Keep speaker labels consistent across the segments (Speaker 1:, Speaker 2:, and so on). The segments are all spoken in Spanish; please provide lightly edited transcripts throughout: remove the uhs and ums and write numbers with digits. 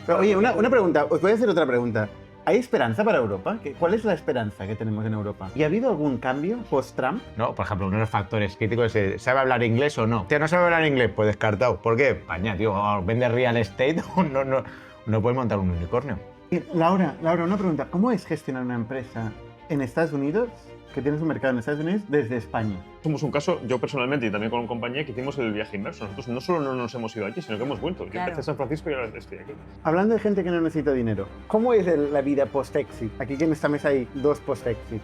Speaker 1: Pero, oye, una pregunta, os voy a hacer otra pregunta. ¿Hay esperanza para Europa? ¿Cuál es la esperanza que tenemos en Europa? ¿Y ha habido algún cambio post-Trump?
Speaker 2: No, por ejemplo, uno de los factores críticos es ¿sabe hablar inglés o no? Si no sabe hablar inglés, pues descartado. ¿Por qué? España, tío, vende real estate, no puede montar un unicornio.
Speaker 1: Y Laura, una pregunta. ¿Cómo es gestionar una empresa en Estados Unidos, que tienes un mercado en Estados Unidos, desde España?
Speaker 3: Somos un caso, yo personalmente y también con compañía, que hicimos el viaje inverso. Nosotros no solo no nos hemos ido allí, sino que hemos vuelto. Yo empecé en San Francisco y ahora estoy aquí.
Speaker 1: Hablando de gente que no necesita dinero, ¿cómo es la vida post-exit? Aquí en esta mesa hay 2 post-exit.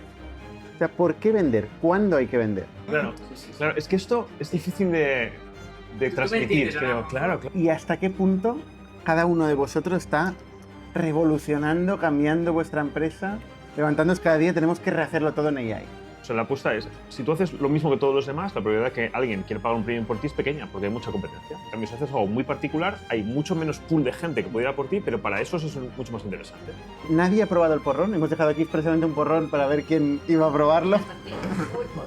Speaker 1: O sea, ¿por qué vender? ¿Cuándo hay que vender?
Speaker 3: Claro, claro, es que esto es difícil de transmitir, creo. Claro.
Speaker 1: ¿Y hasta qué punto cada uno de vosotros está revolucionando, cambiando vuestra empresa? Levantándonos cada día, tenemos que rehacerlo todo en AI.
Speaker 3: O sea, la apuesta es, si tú haces lo mismo que todos los demás, la probabilidad de que alguien quiera pagar un premium por ti es pequeña, porque hay mucha competencia. En cambio, si haces algo muy particular, hay mucho menos pool de gente que puede ir a por ti, pero para eso es mucho más interesante.
Speaker 1: Nadie ha probado el porrón. Hemos dejado aquí expresamente un porrón para ver quién iba a probarlo.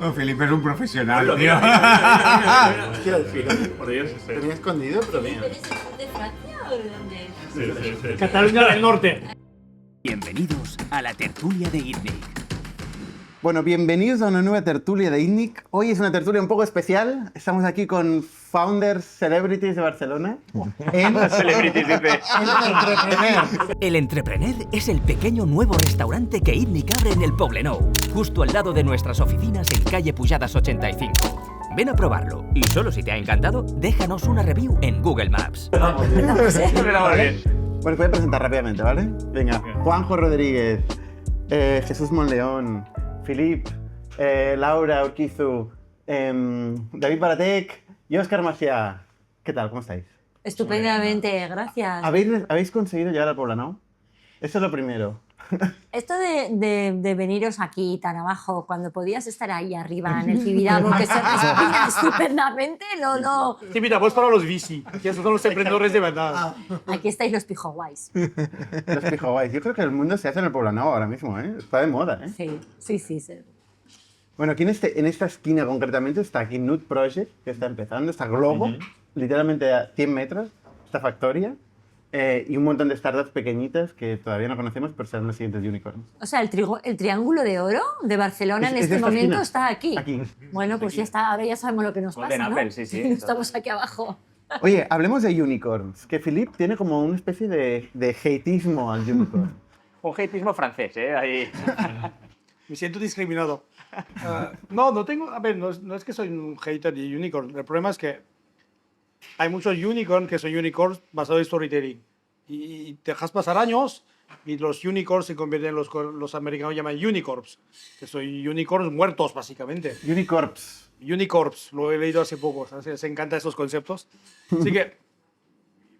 Speaker 4: No, Felipe es un profesional, tío.
Speaker 1: Quiero decir,
Speaker 3: Por Dios,
Speaker 1: tenía escondido, pero bien.
Speaker 5: ¿Eres de Francia o de dónde?
Speaker 3: sí.
Speaker 6: Cataluña del Norte.
Speaker 7: Bienvenidos a la tertulia de ITNIC.
Speaker 1: Bueno, bienvenidos a una nueva tertulia de ITNIC. Hoy es una tertulia un poco especial. Estamos aquí con founders, celebrities de Barcelona.
Speaker 3: Celebrities, dice.
Speaker 7: El Entrepreneur es el pequeño nuevo restaurante que ITNIC abre en el Poblenou, justo al lado de nuestras oficinas en calle Pujadas 85. Ven a probarlo y solo si te ha encantado, déjanos una review en Google Maps.
Speaker 1: Bueno, os voy a presentar rápidamente, ¿vale? Venga, Juanjo Rodríguez, Jesús Monleón, Filip, Laura Urquizu, David Baratek y Óscar Macià. ¿Qué tal? ¿Cómo estáis?
Speaker 5: Estupendamente, gracias.
Speaker 1: ¿Habéis conseguido llegar al Poblenou? Eso es lo primero.
Speaker 5: Esto de veniros aquí tan abajo, cuando podías estar ahí arriba en el Tibidabo, que se respira estupendamente, no.
Speaker 6: Sí, mira, pues para los bici, que esos son los emprendedores de verdad.
Speaker 5: Aquí estáis los pijoguays.
Speaker 1: Los pijoguays. Yo creo que el mundo se hace en el Poblenou ahora mismo, ¿eh? Está de moda, ¿eh?
Speaker 5: Sí.
Speaker 1: Bueno, aquí en esta esquina concretamente está aquí Nude Project, que está empezando, está Globo, literalmente a 100 metros, esta factoria, y un montón de startups pequeñitas que todavía no conocemos, pero serán los siguientes unicorns.
Speaker 5: O sea, el Triángulo de Oro de Barcelona en
Speaker 1: Es
Speaker 5: este
Speaker 1: esta
Speaker 5: momento
Speaker 1: esquina.
Speaker 5: está aquí.
Speaker 1: Aquí.
Speaker 5: Bueno, pues ya está, ahora ya sabemos lo que nos
Speaker 2: Golden
Speaker 5: pasa, ¿no?
Speaker 2: Apple, sí.
Speaker 5: Estamos aquí abajo.
Speaker 1: Oye, hablemos de unicorns, que Philippe tiene como una especie de hateismo al unicorn.
Speaker 2: Un hateismo francés, ¿eh? Ahí.
Speaker 6: Me siento discriminado. No tengo... A ver, no es que soy un hater de unicorn. El problema es que hay muchos unicorns que son unicorns basados en storytelling. Y te dejas pasar años y los unicorns se convierten en los americanos llaman unicorns, que son unicorns muertos, básicamente.
Speaker 1: Unicorps.
Speaker 6: Unicorns, lo he leído hace poco, ¿sabes? Les encantan esos conceptos. Así que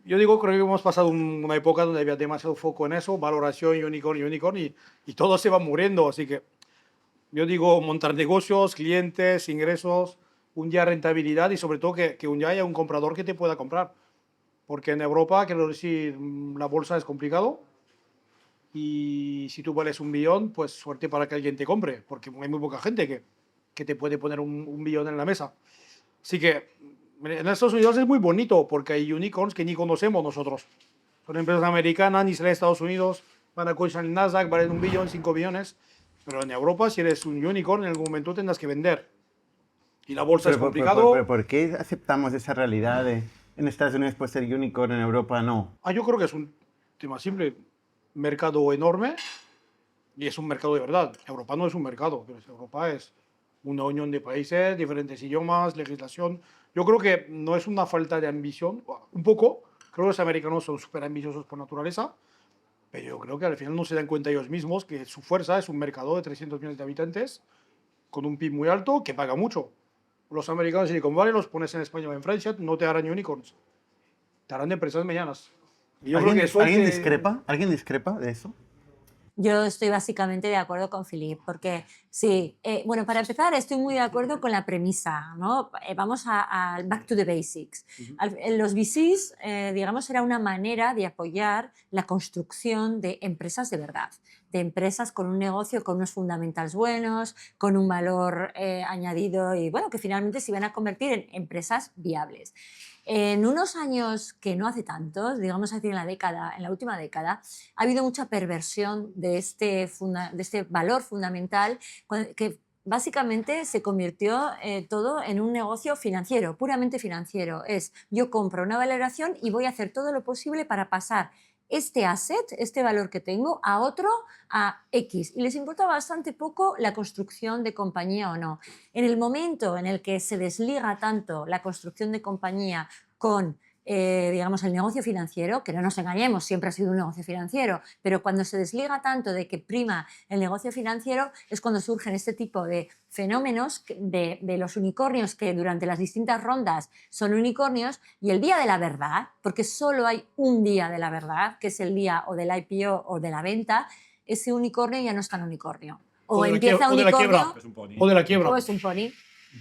Speaker 6: yo digo, creo que hemos pasado una época donde había demasiado foco en eso, valoración, unicorn, y todo se va muriendo. Así que yo digo, montar negocios, clientes, ingresos, un día rentabilidad y sobre todo que un día haya un comprador que te pueda comprar. Porque en Europa, quiero decir, la bolsa es complicado y si tú vales 1 billón, pues suerte para que alguien te compre, porque hay muy poca gente que te puede poner un billón en la mesa. Así que en Estados Unidos es muy bonito porque hay unicorns que ni conocemos nosotros. Son empresas americanas, ni salen de Estados Unidos, van a cotizar en Nasdaq, valen 1 billón, 5 billones. Pero en Europa, si eres un unicorn, en algún momento tendrás que vender. Y la bolsa es complicado.
Speaker 1: Pero ¿por qué aceptamos esa realidad de en Estados Unidos puede ser unicorn, en Europa no?
Speaker 6: Yo creo que es un tema simple. Mercado enorme y es un mercado de verdad. Europa no es un mercado, pero Europa es una unión de países, diferentes idiomas, legislación. Yo creo que no es una falta de ambición, un poco. Creo que los americanos son súper ambiciosos por naturaleza, pero yo creo que al final no se dan cuenta ellos mismos que su fuerza es un mercado de 300 millones de habitantes con un PIB muy alto que paga mucho. Los americanos de Silicon Valley los pones en España o en Francia, no te harán unicorns, te harán empresas medianas. Y yo creo que eso
Speaker 1: ¿Alguien
Speaker 6: que-
Speaker 1: discrepa? ¿Alguien discrepa de eso?
Speaker 5: Yo estoy básicamente de acuerdo con Philippe, porque sí, bueno, para empezar estoy muy de acuerdo con la premisa, ¿no? Vamos a back to the basics. Los VCs, digamos, era una manera de apoyar la construcción de empresas de verdad, de empresas con un negocio, con unos fundamentals buenos, con un valor añadido y, bueno, que finalmente se iban a convertir en empresas viables. En unos años que no hace tantos, digamos así en la última década, ha habido mucha perversión de este valor fundamental que básicamente se convirtió todo en un negocio financiero, puramente financiero. Es yo compro una valoración y voy a hacer todo lo posible para pasar este asset, este valor que tengo, a otro, a X. Y les importa bastante poco la construcción de compañía o no. En el momento en el que se desliga tanto la construcción de compañía con digamos, el negocio financiero, que no nos engañemos, siempre ha sido un negocio financiero, pero cuando se desliga tanto de que prima el negocio financiero es cuando surgen este tipo de fenómenos de los unicornios que durante las distintas rondas son unicornios y el día de la verdad, porque solo hay un día de la verdad, que es el día o del IPO o de la venta, ese unicornio ya no es tan unicornio. O empieza unicornio
Speaker 6: o de la quiebra.
Speaker 5: O es un pony.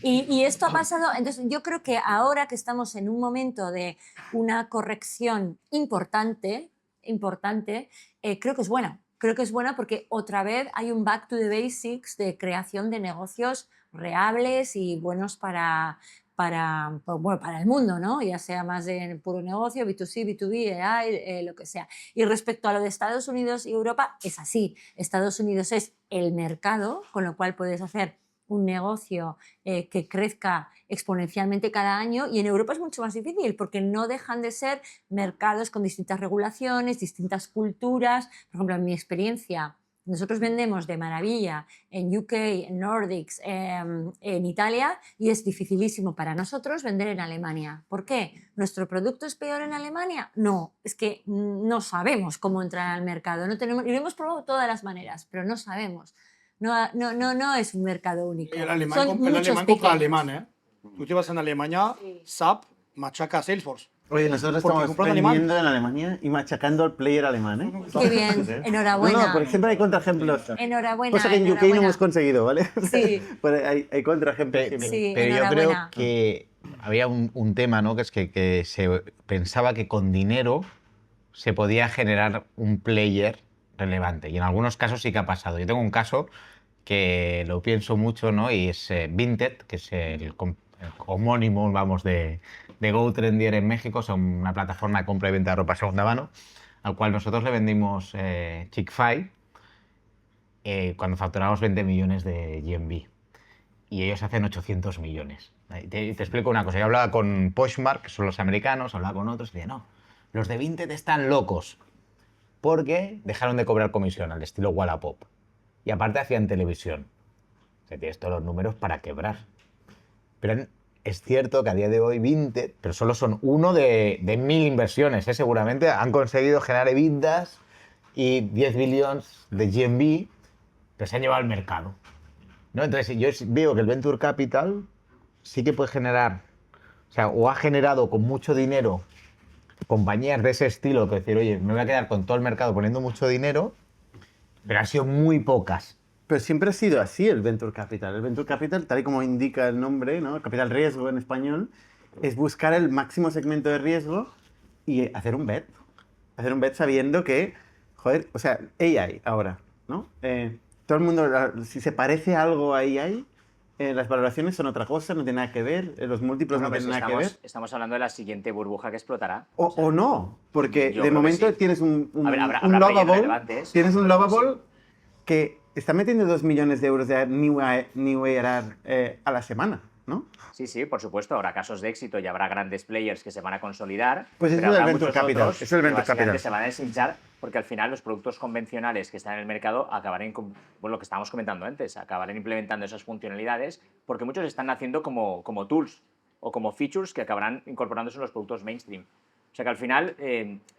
Speaker 5: Y esto ha pasado, entonces yo creo que ahora que estamos en un momento de una corrección importante, creo que es buena. Creo que es buena porque otra vez hay un back to the basics de creación de negocios reables y buenos para el mundo, ¿no? Ya sea más de puro negocio, B2C, B2B, AI, lo que sea. Y respecto a lo de Estados Unidos y Europa, es así. Estados Unidos es el mercado, con lo cual puedes hacer un negocio que crezca exponencialmente cada año, y en Europa es mucho más difícil porque no dejan de ser mercados con distintas regulaciones, distintas culturas. Por ejemplo, en mi experiencia, nosotros vendemos de maravilla en UK, en Nordics, en Italia, y es dificilísimo para nosotros vender en Alemania. ¿Por qué? ¿Nuestro producto es peor en Alemania? No, es que no sabemos cómo entrar al mercado. No tenemos, y lo hemos probado de todas las maneras, pero no sabemos. No es un mercado único.
Speaker 6: El alemán compra alemán, ¿eh? Tú te vas en Alemania, SAP machaca a Salesforce.
Speaker 1: Oye, nosotros
Speaker 6: Porque
Speaker 1: estamos
Speaker 6: compran
Speaker 1: vendiendo en Alemania y machacando al player alemán, ¿eh?
Speaker 5: Qué bien, enhorabuena.
Speaker 1: No, por ejemplo, hay contraejemplos.
Speaker 5: Enhorabuena.
Speaker 1: Cosa que en UK no hemos conseguido, ¿vale?
Speaker 5: Sí.
Speaker 1: Pero hay contraejemplos. siempre.
Speaker 5: Sí,
Speaker 2: Pero yo creo
Speaker 5: enhorabuena.
Speaker 2: que había un tema, ¿no? Que es que se pensaba que con dinero se podía generar un player relevante. Y en algunos casos sí que ha pasado. Yo tengo un caso que lo pienso mucho, ¿no? Y es Vinted, que es el homónimo, vamos, de GoTrendier en México. Son una plataforma de compra y venta de ropa segunda mano, al cual nosotros le vendimos Chick-fil cuando facturamos 20 millones de GMV. Y ellos hacen 800 millones. Te explico una cosa. Yo hablaba con Poshmark, que son los americanos, hablaba con otros, y decía, no, los de Vinted están locos porque dejaron de cobrar comisión al estilo Wallapop. Y aparte hacían televisión. O sea, tienes todos los números para quebrar. Pero es cierto que a día de hoy Vinted, pero solo son uno de 1000 inversiones, ¿eh? Seguramente han conseguido generar EBITDAs y 10 billones de GMV, pero se han llevado al mercado, ¿no? Entonces yo veo que el Venture Capital sí que puede generar, o sea, o ha generado con mucho dinero compañías de ese estilo, que decir, oye, me voy a quedar con todo el mercado poniendo mucho dinero, pero han sido muy pocas.
Speaker 1: Pero siempre ha sido así el Venture Capital. El Venture Capital, tal y como indica el nombre, ¿no? Capital riesgo en español, es buscar el máximo segmento de riesgo y hacer un bet. Hacer un bet sabiendo que, joder, o sea, AI ahora, ¿no? Todo el mundo, si se parece algo a AI, las valoraciones son otra cosa, no tiene nada que ver, los múltiplos no tienen nada que ver.
Speaker 8: Estamos hablando de la siguiente burbuja que explotará.
Speaker 1: O no, porque
Speaker 8: Yo
Speaker 1: de
Speaker 8: creo
Speaker 1: momento
Speaker 8: que sí.
Speaker 1: tienes un
Speaker 8: Habrá
Speaker 1: lovable,
Speaker 8: players relevantes.
Speaker 1: tienes un
Speaker 8: Pero
Speaker 1: lovable que está metiendo 2 millones de euros de new ARR a la semana, ¿no?
Speaker 8: Sí, por supuesto. Habrá casos de éxito y habrá grandes players que se van a consolidar.
Speaker 1: Pues eso
Speaker 8: pero
Speaker 1: es el
Speaker 8: habrá
Speaker 1: Venture
Speaker 8: muchos
Speaker 1: Capital,
Speaker 8: otros
Speaker 1: eso es el
Speaker 8: que
Speaker 1: Venture
Speaker 8: básicamente
Speaker 1: Capital.
Speaker 8: se van a deshinchar porque al final los productos convencionales que están en el mercado acabarán, lo que estábamos comentando antes, acabarán implementando esas funcionalidades porque muchos están haciendo como tools o como features que acabarán incorporándose en los productos mainstream. O sea que al final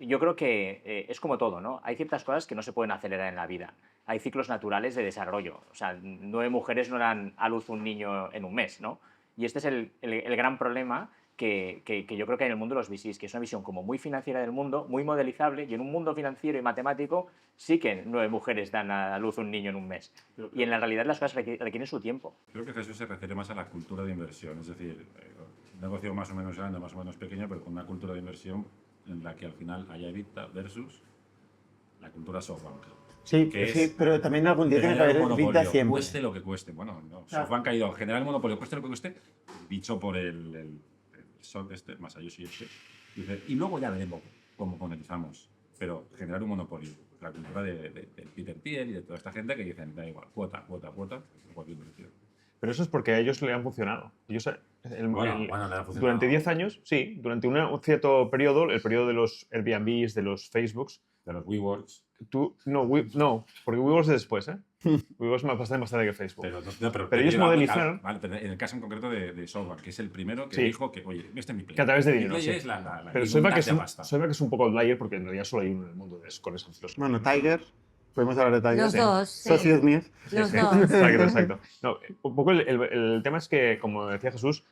Speaker 8: yo creo que es como todo, ¿no? Hay ciertas cosas que no se pueden acelerar en la vida. Hay ciclos naturales de desarrollo. O sea, 9 mujeres no dan a luz un niño en un mes, ¿no? Y este es el gran problema que yo creo que hay en el mundo de los VCs, que es una visión como muy financiera del mundo, muy modelizable, y en un mundo financiero y matemático sí que 9 mujeres dan a luz un niño en un mes. Y en la realidad las cosas requieren su tiempo.
Speaker 9: Creo que eso se refiere más a la cultura de inversión, es decir, un negocio más o menos grande, más o menos pequeño, pero con una cultura de inversión en la que al final haya EBITDA versus la cultura SoftBank.
Speaker 1: Sí,
Speaker 9: Que
Speaker 1: sí,
Speaker 9: es
Speaker 1: pero también algún día tiene que
Speaker 9: generar
Speaker 1: haber
Speaker 9: un monopolio,
Speaker 1: vida siempre.
Speaker 9: cueste lo que cueste. Bueno, no, SoftBank ha ido a generar el monopolio, cueste lo que cueste, dicho por el Sok Masayoshi este, dice, y luego ya veremos cómo monetizamos, pero generar un monopolio. La cultura de Peter Thiel y de toda esta gente que dicen, da igual, cuota, cualquier precio.
Speaker 3: Pero eso es porque a ellos le han funcionado. Ellos,
Speaker 9: Le ha funcionado.
Speaker 3: durante 10 años, sí, durante un cierto periodo, el periodo de los Airbnbs, de los Facebooks,
Speaker 9: De los WeWorks.
Speaker 3: no, porque WeWorks es después, ¿eh? WeWorks más bastante que Facebook.
Speaker 9: Pero
Speaker 3: ellos modelizaron...
Speaker 9: Vale, pero en el caso en concreto de SoftBank, que es el primero que
Speaker 3: Sí.
Speaker 9: dijo que, oye, este es mi play.
Speaker 3: Que a través de
Speaker 9: Mi
Speaker 3: dinero,
Speaker 9: play
Speaker 3: sí.
Speaker 9: es la
Speaker 3: Pero
Speaker 9: inundante pasta.
Speaker 3: Soybeck es un poco outlier porque en realidad solo hay uno en el mundo con esa filosofía.
Speaker 1: Bueno, Tiger. Podemos hablar de Tiger.
Speaker 5: Los dos, sí.
Speaker 1: Socios míos.
Speaker 5: Los
Speaker 3: Sí,
Speaker 5: dos.
Speaker 3: exacto. No, un poco el tema es que, como decía Jesús,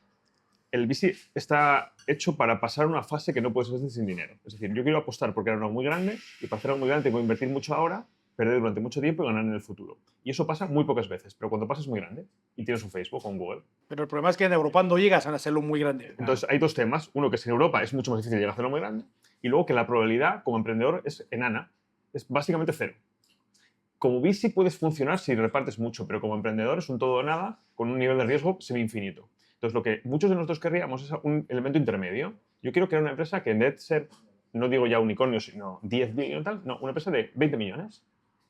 Speaker 3: el VC está hecho para pasar una fase que no puedes hacer sin dinero. Es decir, yo quiero apostar porque era algo muy grande y para hacer algo muy grande tengo que invertir mucho ahora, perder durante mucho tiempo y ganar en el futuro. Y eso pasa muy pocas veces, pero cuando pasas muy grande y tienes un Facebook o un Google.
Speaker 6: Pero el problema es que en Europa no llegas a hacerlo muy grande.
Speaker 3: Entonces hay dos temas. Uno, que es en Europa es mucho más difícil llegar a hacerlo muy grande. Y luego que la probabilidad como emprendedor es enana. Es básicamente cero. Como VC puedes funcionar si repartes mucho, pero como emprendedor es un todo o nada con un nivel de riesgo semi-infinito. Entonces, lo que muchos de nosotros querríamos es un elemento intermedio. Yo quiero crear una empresa que en vez de ser, no digo ya unicornio, sino 10 billones, tal, no, una empresa de 20 millones.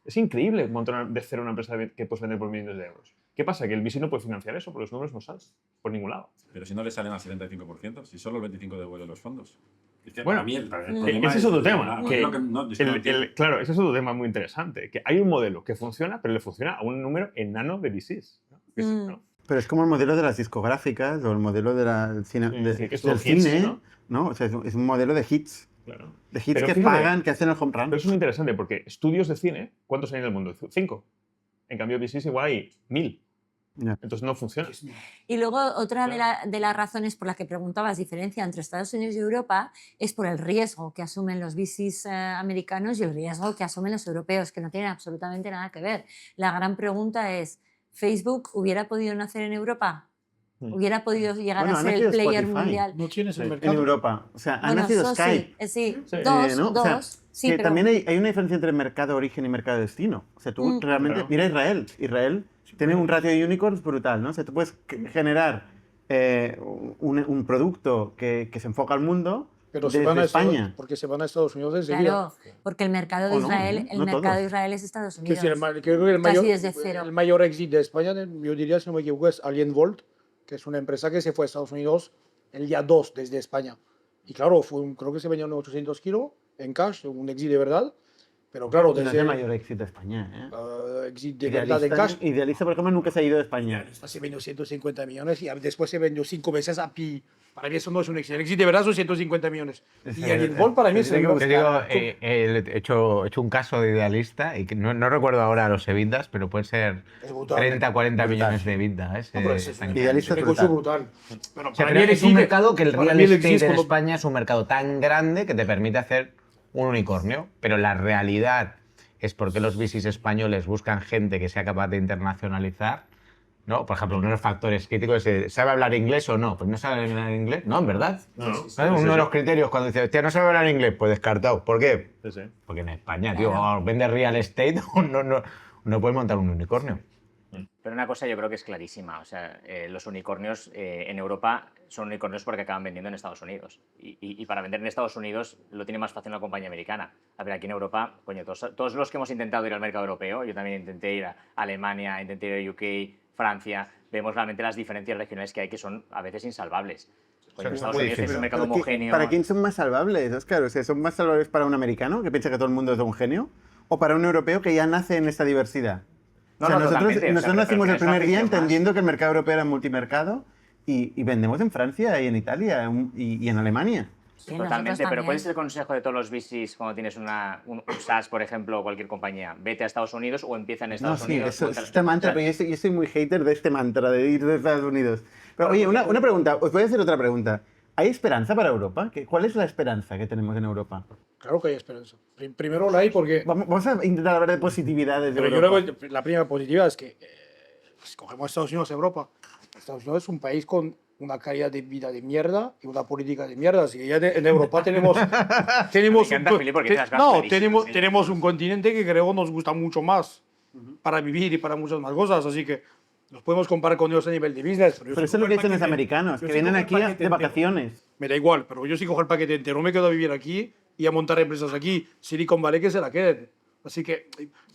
Speaker 3: Es increíble montar de cero una empresa que puedes vender por millones de euros. ¿Qué pasa? Que el VC no puede financiar eso, porque los números no salen por ningún lado.
Speaker 9: Pero si no le salen al 75%, si solo el 25% devuelven los fondos. Es que
Speaker 3: Bueno,
Speaker 9: para mí el problema
Speaker 3: ese es otro tema.
Speaker 9: es
Speaker 3: Que
Speaker 9: lo que no entiendo.
Speaker 3: claro, ese es otro tema muy interesante. Que hay un modelo que funciona, pero le funciona a un número enano de VCs. ¿no?
Speaker 1: Pero es como el modelo de las discográficas o el modelo del cine,
Speaker 3: Sí, que es todo
Speaker 1: del
Speaker 3: hits,
Speaker 1: cine, ¿no? O sea, es un modelo de hits.
Speaker 3: Claro.
Speaker 1: De hits
Speaker 3: Pero
Speaker 1: que
Speaker 3: fíjate,
Speaker 1: pagan, que hacen el home run.
Speaker 3: Pero eso es muy interesante porque estudios de cine, ¿cuántos hay en el mundo? 5. En cambio, VCs igual hay 1000.
Speaker 1: Ya.
Speaker 3: Entonces no funciona.
Speaker 5: Y luego otra de las razones por las que preguntabas diferencia entre Estados Unidos y Europa es por el riesgo que asumen los VCs americanos y el riesgo que asumen los europeos, que no tienen absolutamente nada que ver. La gran pregunta es, ¿Facebook hubiera podido nacer en Europa? ¿Hubiera podido llegar
Speaker 1: Bueno,
Speaker 5: a
Speaker 1: ha
Speaker 5: ser el
Speaker 1: nacido
Speaker 5: player
Speaker 1: Spotify.
Speaker 5: mundial?
Speaker 6: No tienes el
Speaker 1: En
Speaker 6: mercado.
Speaker 1: Europa. O sea, ha
Speaker 5: Bueno,
Speaker 1: nacido
Speaker 5: eso
Speaker 1: Skype.
Speaker 5: sí,
Speaker 3: Sí.
Speaker 5: dos,
Speaker 1: ¿no? O sea,
Speaker 5: sí,
Speaker 1: que
Speaker 5: pero...
Speaker 1: también hay una diferencia entre mercado de origen y mercado de destino. O sea, tú realmente...
Speaker 3: Claro.
Speaker 1: Mira Israel. Israel tiene un ratio de unicorns brutal, ¿no? O sea, tú puedes generar un producto que se enfoca al mundo
Speaker 6: Pero
Speaker 1: desde
Speaker 6: se van a
Speaker 1: España.
Speaker 6: porque se van a Estados Unidos enseguida.
Speaker 5: Claro, porque el mercado de
Speaker 1: O no,
Speaker 5: Israel,
Speaker 1: ¿no?
Speaker 5: el
Speaker 1: No
Speaker 5: mercado
Speaker 1: todos.
Speaker 5: de Israel es Estados
Speaker 6: Que
Speaker 5: Unidos.
Speaker 6: si creo que
Speaker 5: Casi desde cero.
Speaker 6: el mayor exit de España, yo diría, si no me equivoco, es Alien Volt, que es una empresa que se fue a Estados Unidos el día 2 desde España. Y claro, creo que se vendieron 800 kilos en cash, un exit de verdad. Pero claro,
Speaker 1: No es
Speaker 6: desde
Speaker 1: el mayor éxito de España, ¿eh?
Speaker 6: exit de verdad en cash,
Speaker 1: Idealista, por ejemplo, nunca se ha ido de España.
Speaker 6: se vendió 150 millones y después se vendió 5 veces a Pi. Para mí eso no es un exit. El exit de verdad son 150 millones. Y Alien Volt para mí es el
Speaker 2: Te digo, he hecho un caso de idealista y que no recuerdo ahora los evitas, pero puede ser
Speaker 6: Es brutal.
Speaker 2: 30, 40 millones de evita.
Speaker 6: No, pero es
Speaker 1: Idealista
Speaker 6: un negocio brutal. Pero
Speaker 2: O sea,
Speaker 6: para mí el
Speaker 2: es un
Speaker 6: exit-
Speaker 2: mercado que el
Speaker 6: para
Speaker 2: real
Speaker 6: mí el
Speaker 2: estate
Speaker 6: exit
Speaker 2: en
Speaker 6: es como-
Speaker 2: España es un mercado tan grande que te permite hacer un unicornio, pero la realidad es porque los VCs españoles buscan gente que sea capaz de internacionalizar, ¿no? Por ejemplo, uno de los factores críticos es ¿sabe hablar inglés o no? Pues no sabe hablar inglés, ¿no? ¿En verdad?
Speaker 3: No.
Speaker 2: ¿Sabes? Uno de los criterios cuando dice, hostia, no sabe hablar inglés, pues descartado. ¿Por qué?
Speaker 3: Sí, sí.
Speaker 2: Porque en España, tío, vende real estate, no puedes montar un unicornio.
Speaker 8: Pero una cosa yo creo que es clarísima, o sea, los unicornios en Europa son unicornios porque acaban vendiendo en Estados Unidos. Y para vender en Estados Unidos lo tiene más fácil una compañía americana. A ver, aquí en Europa, coño, todos los que hemos intentado ir al mercado europeo, yo también intenté ir a Alemania, intenté ir a UK, Francia, vemos realmente las diferencias regionales que hay que son a veces insalvables. Coño,
Speaker 2: Son
Speaker 8: Estados
Speaker 2: muy
Speaker 8: Unidos es
Speaker 2: difíciles.
Speaker 8: un mercado
Speaker 1: Pero
Speaker 8: homogéneo.
Speaker 1: ¿para quién son más salvables, Óscar? O sea, ¿son más salvables para un americano que piensa que todo el mundo es un genio? ¿O para un europeo que ya nace en esta diversidad?
Speaker 8: No,
Speaker 1: O sea,
Speaker 8: no,
Speaker 1: nosotros
Speaker 8: totalmente, o sea,
Speaker 1: nosotros
Speaker 8: pero
Speaker 1: nacimos el
Speaker 8: tienes una
Speaker 1: primer día
Speaker 8: afición más.
Speaker 1: entendiendo que el mercado europeo era multimercado y vendemos en Francia y en Italia y en Alemania.
Speaker 5: Sí, nosotros
Speaker 8: Totalmente, pero
Speaker 5: también.
Speaker 8: ¿cuál es el consejo de todos los VCs cuando tienes un SaaS, por ejemplo, o cualquier compañía? Vete a Estados Unidos o empieza en
Speaker 1: No,
Speaker 8: Estados
Speaker 1: sí,
Speaker 8: Unidos.
Speaker 1: eso,
Speaker 8: monta-
Speaker 1: este mantra,
Speaker 8: o sea,
Speaker 1: pero yo soy muy hater de este mantra de ir de Estados Unidos. Pero oye, una pregunta, os voy a hacer otra pregunta. ¿Hay esperanza para Europa? ¿Cuál es la esperanza que tenemos en Europa?
Speaker 6: Claro que hay esperanza. Primero la hay porque...
Speaker 1: Vamos a intentar hablar de positividad desde
Speaker 6: Pero yo
Speaker 1: Europa.
Speaker 6: creo que la primera positiva es que si cogemos Estados Unidos, Europa. Estados Unidos es un país con una calidad de vida de mierda y una política de mierda. Así que ya en Europa tenemos
Speaker 8: Me encanta, Filipe, porque tienes las cosas clarísimas.
Speaker 6: tenemos un continente que creo nos gusta mucho más para vivir y para muchas más cosas. Así que Nos podemos comparar con ellos a nivel de business.
Speaker 1: Pero eso es lo que dicen los americanos, que vienen aquí de vacaciones.
Speaker 6: Me da igual, pero yo sí cojo el paquete entero, me quedo a vivir aquí y a montar empresas aquí. Silicon Valley que se la queden. Así que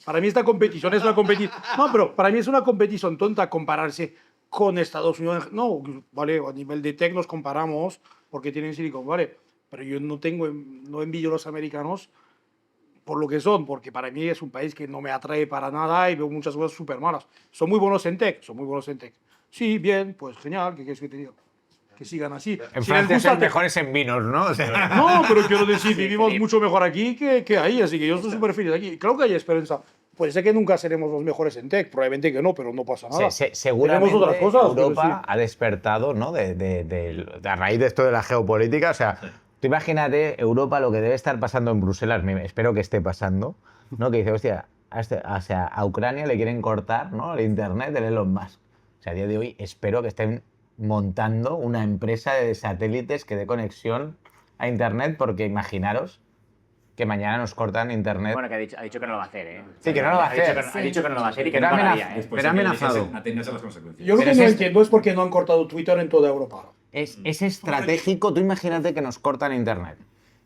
Speaker 6: para mí esta competición es una competición... No, pero para mí es una competición tonta compararse con Estados Unidos. No, vale, a nivel de tech nos comparamos porque tienen Silicon Valley. Pero yo no envidio a los americanos por lo que son, porque para mí es un país que no me atrae para nada y veo muchas cosas súper malas. Son muy buenos en tech, Sí, bien, pues genial, ¿qué quieres que te diga? Que sigan así.
Speaker 2: En
Speaker 6: Si
Speaker 2: Francia
Speaker 6: les gusta
Speaker 2: son mejores en vinos, ¿no? O sea,
Speaker 6: No, pero quiero decir, vivimos mucho mejor aquí que ahí, así que yo estoy súper feliz aquí. Creo que hay esperanza. Puede ser que nunca seremos los mejores en tech, probablemente que no, pero no pasa nada.
Speaker 2: seguramente
Speaker 6: Tenemos otras cosas, pero
Speaker 2: Europa
Speaker 6: sí.
Speaker 2: ha despertado, ¿no? A raíz de esto de la geopolítica, o sea, tú imagínate Europa lo que debe estar pasando en Bruselas, espero que esté pasando, ¿no? Que dice, hostia, a Ucrania le quieren cortar, ¿no? El internet del Elon Musk. O sea, a día de hoy espero que estén montando una empresa de satélites que dé conexión a internet, porque imaginaros que mañana nos cortan internet.
Speaker 8: Bueno, que ha dicho que no lo va a hacer, ¿eh?
Speaker 2: Sí, que no lo va a hacer.
Speaker 8: Ha dicho que no lo va a hacer y que
Speaker 2: Pero
Speaker 8: no
Speaker 2: ha
Speaker 8: pagaría, ¿eh?
Speaker 9: Después
Speaker 2: Pero ha
Speaker 9: hay que
Speaker 2: amenazado.
Speaker 9: atenerse a las consecuencias.
Speaker 6: Yo lo
Speaker 2: Pero
Speaker 6: que no
Speaker 2: es-
Speaker 6: entiendo es por qué no han cortado Twitter en toda Europa.
Speaker 2: Es estratégico, tú imagínate que nos cortan internet.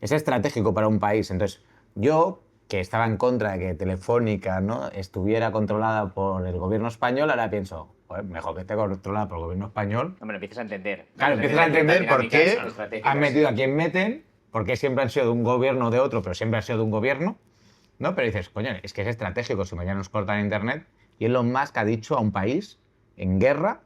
Speaker 2: Es estratégico para un país. Entonces, yo, que estaba en contra de que Telefónica, ¿no?, estuviera controlada por el gobierno español, ahora pienso, joder, mejor que esté controlada por el gobierno español.
Speaker 8: Hombre, empiezas a entender.
Speaker 2: Claro, empiezas a entender por qué
Speaker 8: estratégicas.
Speaker 2: han metido a quien meten, por qué siempre han sido de un gobierno o de otro, pero siempre han sido de un gobierno, ¿no? Pero dices, coño, es que es estratégico si mañana nos cortan internet. Y Elon Musk ha dicho a un país en guerra,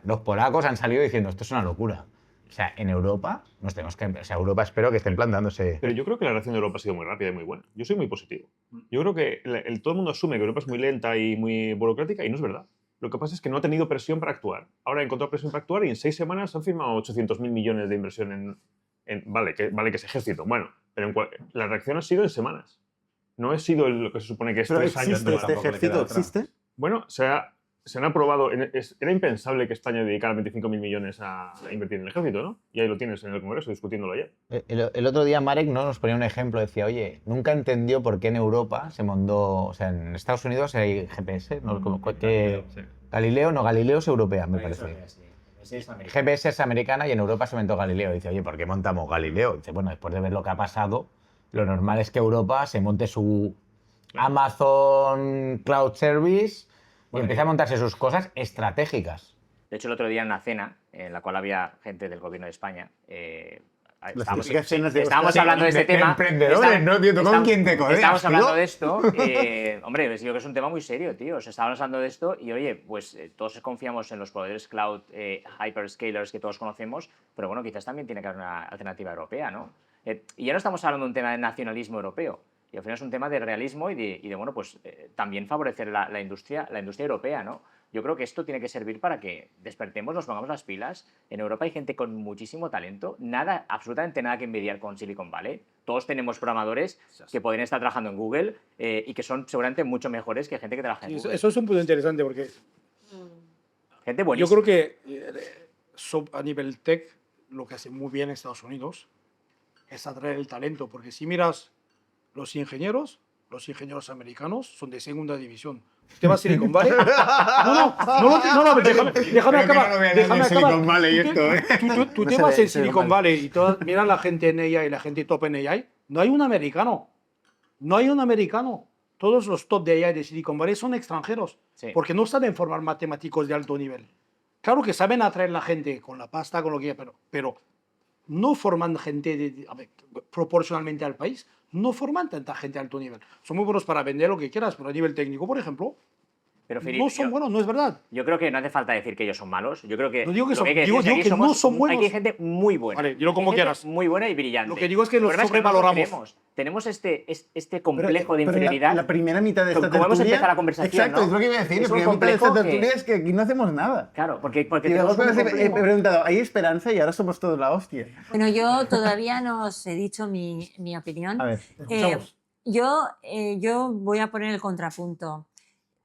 Speaker 2: los polacos han salido diciendo, esto es una locura. O sea, en Europa nos tenemos que... O sea, Europa espero que estén plantándose...
Speaker 3: Pero yo creo que la reacción de Europa ha sido muy rápida y muy buena. Yo soy muy positivo. Yo creo que todo el mundo asume que Europa es muy lenta y muy burocrática y no es verdad. Lo que pasa es que no ha tenido presión para actuar. Ahora ha encontrado presión para actuar y en 6 semanas han firmado 800.000 millones de inversión vale que es ejército. Bueno, pero la reacción ha sido en semanas. No ha sido lo que se supone que es
Speaker 1: Pero
Speaker 3: 3 años.
Speaker 1: existe este
Speaker 9: tampoco le
Speaker 1: ejército,
Speaker 9: queda otra.
Speaker 1: ¿existe?
Speaker 3: Bueno, se han aprobado. Era impensable que España dedicara 25.000 millones a invertir en el ejército, ¿no? Y ahí lo tienes en el Congreso discutiéndolo ayer.
Speaker 2: El otro día Marek, ¿no?, nos ponía un ejemplo, decía, oye, nunca entendió por qué en Europa se montó, o sea, en Estados Unidos hay GPS, ¿no? Galileo es europea, me parece. GPS es americana y en Europa se inventó Galileo. Dice, oye, ¿por qué montamos Galileo? Dice, bueno, después de ver lo que ha pasado, lo normal es que Europa se monte su Amazon Cloud Service y empiece a montarse sus cosas estratégicas.
Speaker 8: De hecho, el otro día en una cena, en la cual había gente del gobierno de España, estábamos hablando de este tema.
Speaker 2: Emprendedores, ¿no, tío? ¿Tú con quién te codeas,
Speaker 8: Estábamos hablando
Speaker 2: tío?
Speaker 8: de esto. Hombre, yo creo que es un tema muy serio, tío. O sea, estábamos hablando de esto y, oye, pues todos confiamos en los proveedores cloud hyperscalers que todos conocemos, pero bueno, quizás también tiene que haber una alternativa europea, ¿no? Y ya no estamos hablando de un tema de nacionalismo europeo. Y al final es un tema de realismo y de bueno, pues también favorecer la industria europea, ¿no? Yo creo que esto tiene que servir para que despertemos, nos pongamos las pilas. En Europa hay gente con muchísimo talento, absolutamente nada que envidiar con Silicon Valley. Todos tenemos programadores que podrían estar trabajando en Google y que son seguramente mucho mejores que gente que trabaja en Google.
Speaker 6: Eso es un punto interesante porque
Speaker 8: Gente
Speaker 6: yo
Speaker 8: buenísima.
Speaker 6: creo que a nivel tech lo que hace muy bien Estados Unidos es atraer el talento, porque si miras los ingenieros americanos son de segunda división. ¿Te vas a Silicon Valley? No, déjame acabar. Déjame
Speaker 1: Silicon
Speaker 6: acabar.
Speaker 1: Valley esto, ¿eh?
Speaker 6: Tú
Speaker 1: No
Speaker 6: te
Speaker 1: se
Speaker 6: vas
Speaker 1: ve,
Speaker 6: en
Speaker 1: se ve
Speaker 6: Silicon
Speaker 1: mal.
Speaker 6: Valley y mira la gente en AI y la gente top en AI. No hay un americano. No hay un americano. Todos los top de AI de Silicon Valley son extranjeros.
Speaker 8: Sí.
Speaker 6: Porque no saben formar matemáticos de alto nivel. Claro que saben atraer la gente con la pasta, con lo que pero no forman gente proporcionalmente al país. No forman tanta gente de alto nivel. Son muy buenos para vender lo que quieras, pero a nivel técnico, por ejemplo,
Speaker 8: Pero, Filip,
Speaker 6: no son buenos, no es verdad.
Speaker 8: Yo creo que no hace falta decir que ellos son malos. Yo creo que
Speaker 6: No digo que
Speaker 8: lo
Speaker 6: son-
Speaker 8: hay que decir
Speaker 6: digo-
Speaker 8: es que
Speaker 6: digo
Speaker 8: aquí
Speaker 6: que no son buenos.
Speaker 8: Aquí hay gente muy buena.
Speaker 6: Vale, dilo como
Speaker 8: Hay gente
Speaker 6: quieras.
Speaker 8: Muy buena y brillante.
Speaker 6: Lo que digo es que
Speaker 8: El
Speaker 6: los
Speaker 8: problema que
Speaker 6: sobrevaloramos.
Speaker 8: Tenemos este complejo de
Speaker 1: Pero
Speaker 8: inferioridad.
Speaker 1: la primera mitad de esta
Speaker 8: Como hemos
Speaker 1: tertulia...
Speaker 8: empezado la conversación,
Speaker 1: Exacto,
Speaker 8: ¿no?
Speaker 1: es lo que iba a decir.
Speaker 8: Es
Speaker 1: La
Speaker 8: un
Speaker 1: primera mitad de esta
Speaker 8: complejo
Speaker 1: tertulia
Speaker 8: que-
Speaker 1: es que aquí no hacemos nada.
Speaker 8: Claro, porque
Speaker 1: Y de
Speaker 8: tenemos
Speaker 1: golpe
Speaker 8: un
Speaker 1: he
Speaker 8: complejo.
Speaker 1: preguntado, ¿hay esperanza? Y ahora somos todos la hostia.
Speaker 5: Bueno, yo todavía no os he dicho mi opinión.
Speaker 1: A ver,
Speaker 6: escuchamos.
Speaker 5: Yo voy a poner el contrapunto.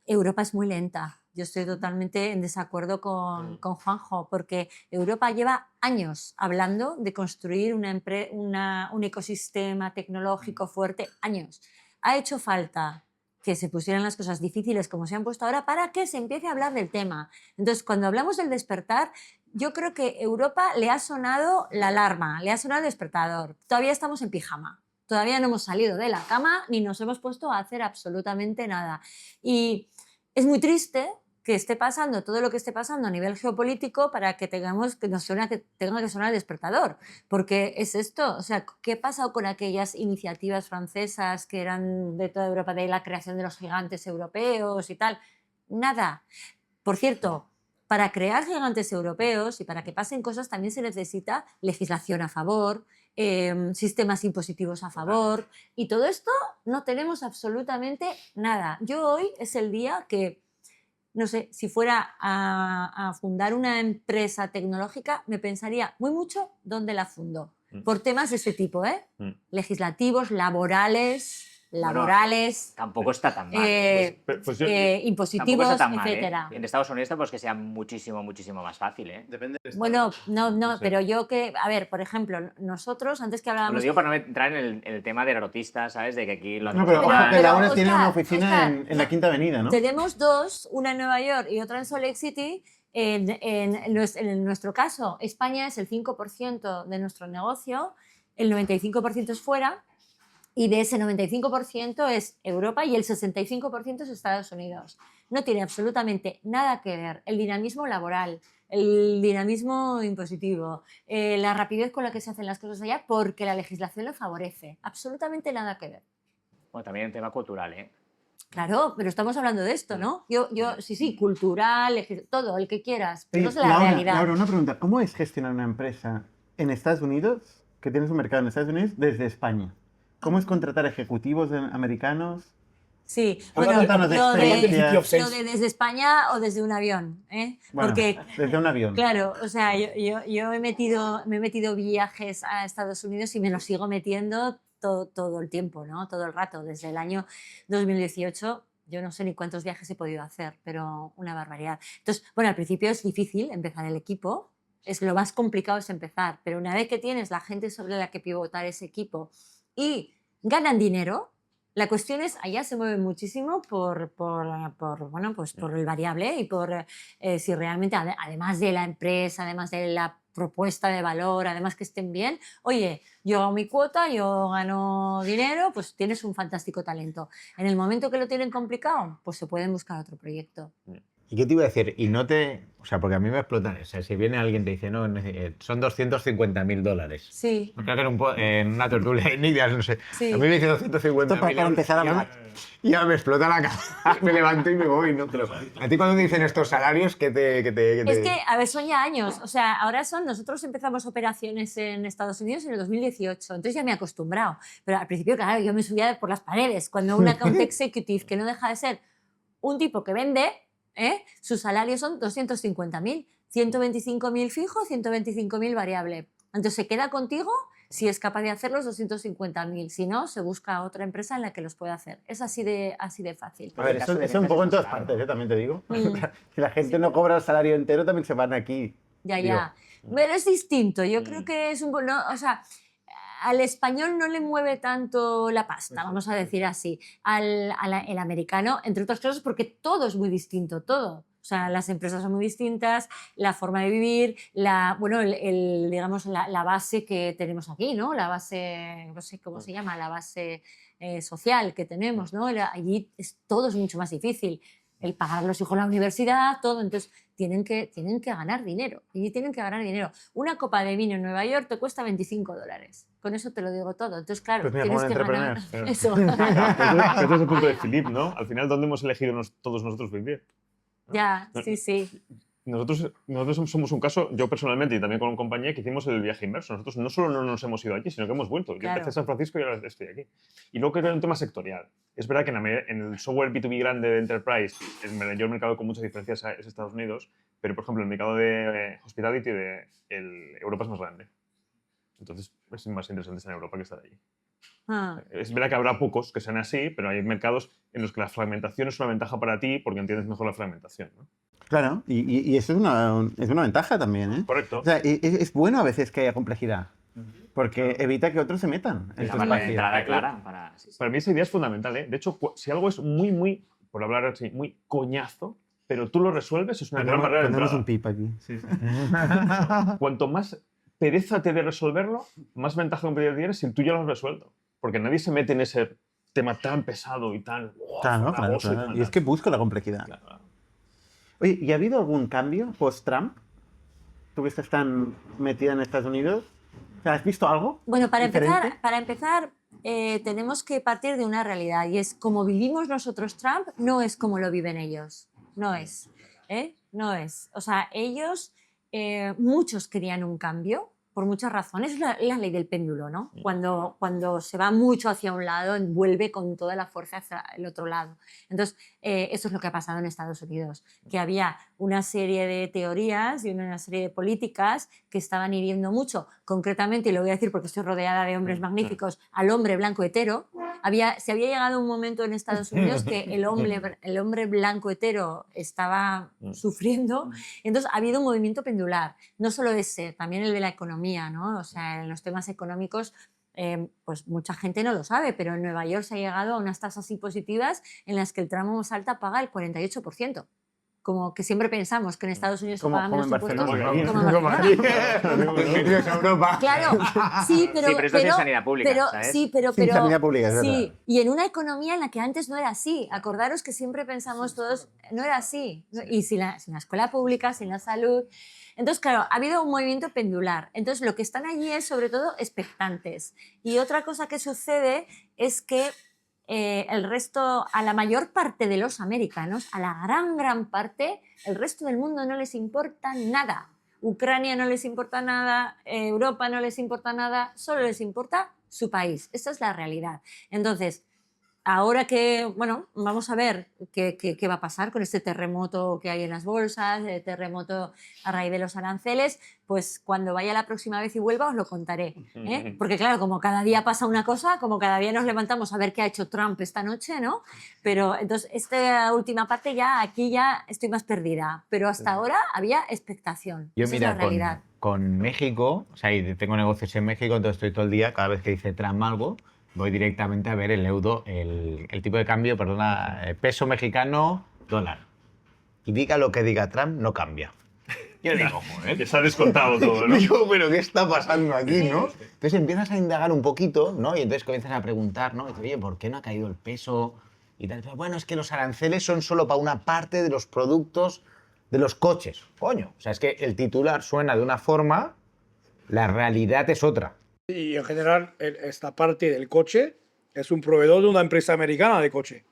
Speaker 5: Europa es muy lenta. Yo estoy totalmente en desacuerdo con Juanjo, porque Europa lleva años hablando de construir un ecosistema tecnológico fuerte, años. Ha hecho falta que se pusieran las cosas difíciles como se han puesto ahora para que se empiece a hablar del tema. Entonces, cuando hablamos del despertar, yo creo que Europa le ha sonado la alarma, le ha sonado el despertador. Todavía estamos en pijama, todavía no hemos salido de la cama ni nos hemos puesto a hacer absolutamente nada. Y es muy triste que esté pasando todo lo que esté pasando a nivel geopolítico para que tenga que sonar el despertador. Porque es esto, o sea, ¿qué ha pasado con aquellas iniciativas francesas que eran de toda Europa, de la creación de los gigantes europeos y tal? Nada. Por cierto, para crear gigantes europeos y para que pasen cosas también se necesita legislación a favor, sistemas impositivos a favor, y todo esto no tenemos absolutamente nada. Yo hoy es el día que, no sé, si fuera a fundar una empresa tecnológica, me pensaría muy mucho dónde la fundo. Por temas de este tipo, ¿eh? Legislativos, laborales,
Speaker 8: Tampoco está tan mal.
Speaker 5: impositivos,
Speaker 8: Tampoco está tan mal,
Speaker 5: etcétera.
Speaker 8: En Estados Unidos pues que sea muchísimo más fácil, ¿eh?
Speaker 1: Depende del
Speaker 5: Bueno,
Speaker 1: estado.
Speaker 5: no, pero yo a ver, por ejemplo, nosotros, antes que
Speaker 8: Lo
Speaker 5: hablábamos...
Speaker 8: digo para no entrar en el tema de erotistas, ¿sabes? De que aquí lo
Speaker 1: No, pero ojo
Speaker 5: Ya,
Speaker 1: que
Speaker 5: pero,
Speaker 1: Laura tiene una
Speaker 5: Oscar,
Speaker 1: oficina en la Quinta Avenida, ¿no?
Speaker 5: Tenemos dos, una en Nueva York y otra en Salt Lake City. En nuestro caso, España es el 5% de nuestro negocio, el 95% es fuera, y de ese 95% es Europa y el 65% es Estados Unidos. No tiene absolutamente nada que ver el dinamismo laboral, el dinamismo impositivo, la rapidez con la que se hacen las cosas allá, porque la legislación lo favorece. Absolutamente nada que ver.
Speaker 8: Bueno, también el tema cultural, ¿eh?
Speaker 5: Claro, pero estamos hablando de esto, ¿no? Sí, cultural, todo, el que quieras, pero no es la
Speaker 1: Laura,
Speaker 5: realidad.
Speaker 1: Laura, una pregunta. ¿Cómo es gestionar una empresa en Estados Unidos, que tienes un mercado en Estados Unidos, desde España? ¿Cómo es contratar ejecutivos americanos?
Speaker 5: Sí,
Speaker 1: Ahora
Speaker 5: bueno,
Speaker 1: cuéntanos de
Speaker 6: City of
Speaker 1: experiencias.
Speaker 5: lo de desde España o desde un avión, ¿eh?
Speaker 1: Bueno,
Speaker 5: Porque,
Speaker 1: desde un avión.
Speaker 5: claro, o sea, yo me he metido viajes a Estados Unidos y me los sigo metiendo todo el tiempo, ¿no? Todo el rato. Desde el año 2018, yo no sé ni cuántos viajes he podido hacer, pero una barbaridad. Entonces, bueno, al principio es difícil empezar el equipo, lo más complicado es empezar, pero una vez que tienes la gente sobre la que pivotar ese equipo y ganan dinero, la cuestión es, allá se mueve muchísimo por el variable y por si realmente, además de la empresa, además de la propuesta de valor, además que estén bien, oye, yo hago mi cuota, yo gano dinero, pues tienes un fantástico talento. En el momento que lo tienen complicado, pues se pueden buscar otro proyecto.
Speaker 2: ¿Y qué te iba a decir? Y no te... O sea, porque a mí me explotan. O sea, si viene alguien y te dice, no, son $250.000.
Speaker 5: Sí.
Speaker 2: Creo que en una tertulia de Nidias, no sé.
Speaker 5: Sí.
Speaker 2: A mí me dice 250.000.
Speaker 1: Esto para empezar a hablar.
Speaker 2: Ya me explota la cabeza. Me levanto y me voy, ¿no? Pero a ti cuando te dicen estos salarios, ¿qué te...?
Speaker 5: Es que, a ver, son ya años. O sea, nosotros empezamos operaciones enEstados Unidos en el 2018, entonces ya me he acostumbrado. Pero al principio, claro, yo me subía por las paredes. Cuando un account executive, que no deja de ser un tipo que vende, sus salarios son 250.000, 125.000 fijo, 125.000 variable. Entonces se queda contigo si es capaz de hacer los 250.000. Si no, se busca otra empresa en la que los pueda hacer. Es así de fácil.
Speaker 1: A ver, eso es un poco en todas partes, también te digo. Si la gente no cobra el salario entero, también se van aquí.
Speaker 5: Ya. Pero es distinto. Yo creo que es o sea, al español no le mueve tanto la pasta, vamos a decir así. El americano, entre otras cosas, porque todo es muy distinto, todo. O sea, las empresas son muy distintas, la forma de vivir, digamos, la base que tenemos aquí, ¿no? La base, no sé cómo se llama, la base social que tenemos, ¿no? Allí todo es mucho más difícil. El pagar a los hijos la universidad, todo. Entonces, tienen que ganar dinero. Y tienen que ganar dinero. Una copa de vino en Nueva York te cuesta $25. Con eso te lo digo todo. Entonces, claro,
Speaker 1: Pues mira,
Speaker 5: tienes
Speaker 1: como
Speaker 5: que
Speaker 1: un
Speaker 5: ganar
Speaker 1: entrepreneur.
Speaker 5: eso.
Speaker 3: Ese es el punto de Philippe, ¿no? Al final, ¿dónde hemos elegido todos nosotros vivir?
Speaker 5: Ya, sí.
Speaker 3: Nosotros somos un caso, yo personalmente y también con una compañía, que hicimos el viaje inverso. Nosotros no solo no nos hemos ido allí, sino que hemos vuelto. Yo
Speaker 5: Claro.
Speaker 3: empecé en San Francisco y ahora estoy aquí. Y luego creo que hay un tema sectorial. Es verdad que en el software B2B grande de Enterprise, el mayor mercado con muchas diferencias es Estados Unidos, pero por ejemplo el mercado de Hospitality Europa es más grande. Entonces es más interesante estar en Europa que estar allí. Es verdad que habrá pocos que sean así, pero hay mercados en los que la fragmentación es una ventaja para ti porque entiendes mejor la fragmentación, ¿no?
Speaker 1: Claro, y eso es una ventaja también, ¿eh?
Speaker 3: Correcto.
Speaker 1: O sea, es bueno a veces que haya complejidad. Porque evita que otros se metan en tu
Speaker 8: Una
Speaker 1: espacio.
Speaker 8: entrada clara para... sí, sí.
Speaker 3: Para mí esa idea es fundamental, ¿eh? De hecho, si algo es muy, por hablar así, muy coñazo, pero tú lo resuelves, es una gran barrera de
Speaker 1: Ponemos
Speaker 3: entrada.
Speaker 1: un pip aquí.
Speaker 3: Cuanto más pereza te de resolverlo, más ventaja competitiva tienes si tú ya lo has resuelto. Porque nadie se mete en ese tema tan pesado y tan
Speaker 1: Claro, claro,
Speaker 3: farragoso
Speaker 1: claro.
Speaker 3: tan
Speaker 1: Y es que busco la complejidad.
Speaker 3: Claro.
Speaker 1: Oye, ¿y ha habido algún cambio post-Trump? ¿Tú que estás tan metida en Estados Unidos? O sea, ¿has visto algo?
Speaker 5: Bueno,
Speaker 1: diferente?
Speaker 5: para empezar tenemos que partir de una realidad y es como vivimos nosotros Trump, no es como lo viven ellos. No es. No es. O sea, ellos, muchos querían un cambio por muchas razones. Es la ley del péndulo, ¿no? Cuando se va mucho hacia un lado, vuelve con toda la fuerza hacia el otro lado. Entonces, eso es lo que ha pasado en Estados Unidos, que había una serie de teorías y una serie de políticas que estaban hiriendo mucho, concretamente, y lo voy a decir porque estoy rodeada de hombres magníficos, al hombre blanco hetero. Se había llegado un momento en Estados Unidos que el hombre blanco hetero estaba sufriendo, entonces ha habido un movimiento pendular, no solo ese, también el de la economía, ¿no? O sea, en los temas económicos pues mucha gente no lo sabe, pero en Nueva York se ha llegado a unas tasas impositivas en las que el tramo más alta paga el 48%. Como que siempre pensamos que en Estados Unidos se pagan menos impuestos. Como en Barcelona.
Speaker 1: Europa.
Speaker 5: Claro, sí, pero...
Speaker 8: Sí, pero esto sin sanidad pública, ¿sabes?
Speaker 5: Sí, pero...
Speaker 1: Sin sanidad pública, es
Speaker 5: sí,
Speaker 1: verdad.
Speaker 5: y en una economía en la que antes no era así. Acordaros que siempre pensamos todos, no era así. Y sin la escuela pública, sin la salud... Entonces, claro, ha habido un movimiento pendular. Entonces, lo que están allí es, sobre todo, expectantes. Y otra cosa que sucede es que el resto, a la mayor parte de los americanos, a la gran parte, el resto del mundo no les importa nada. Ucrania no les importa nada, Europa no les importa nada, solo les importa su país. Esa es la realidad. Entonces, ahora que, bueno, vamos a ver qué va a pasar con este terremoto que hay en las bolsas, el terremoto a raíz de los aranceles, pues cuando vaya la próxima vez y vuelva os lo contaré. Porque claro, como cada día pasa una cosa, como cada día nos levantamos a ver qué ha hecho Trump esta noche, ¿no? Pero entonces, esta última parte aquí ya estoy más perdida. Pero hasta ahora había expectación.
Speaker 2: Yo,
Speaker 5: Esa
Speaker 2: mira,
Speaker 5: es la realidad.
Speaker 2: con México, o sea, y tengo negocios en México, entonces estoy todo el día, cada vez que dice Trump algo, voy directamente a ver el euro, el tipo de cambio, perdona, peso mexicano, dólar. Y diga lo que diga Trump, no cambia. Yo digo, joder.
Speaker 3: Que se ha descontado todo, ¿no?
Speaker 2: Digo, pero ¿qué está pasando aquí, no? Entonces empiezas a indagar un poquito, ¿no? Y entonces comienzas a preguntar, ¿no? Y dices, oye, ¿por qué no ha caído el peso? Y tal. Bueno, es que los aranceles son solo para una parte de los productos de los coches. Coño, o sea, es que el titular suena de una forma, la realidad es otra.
Speaker 6: Y en general, esta parte del coche es un proveedor de una empresa americana de coche.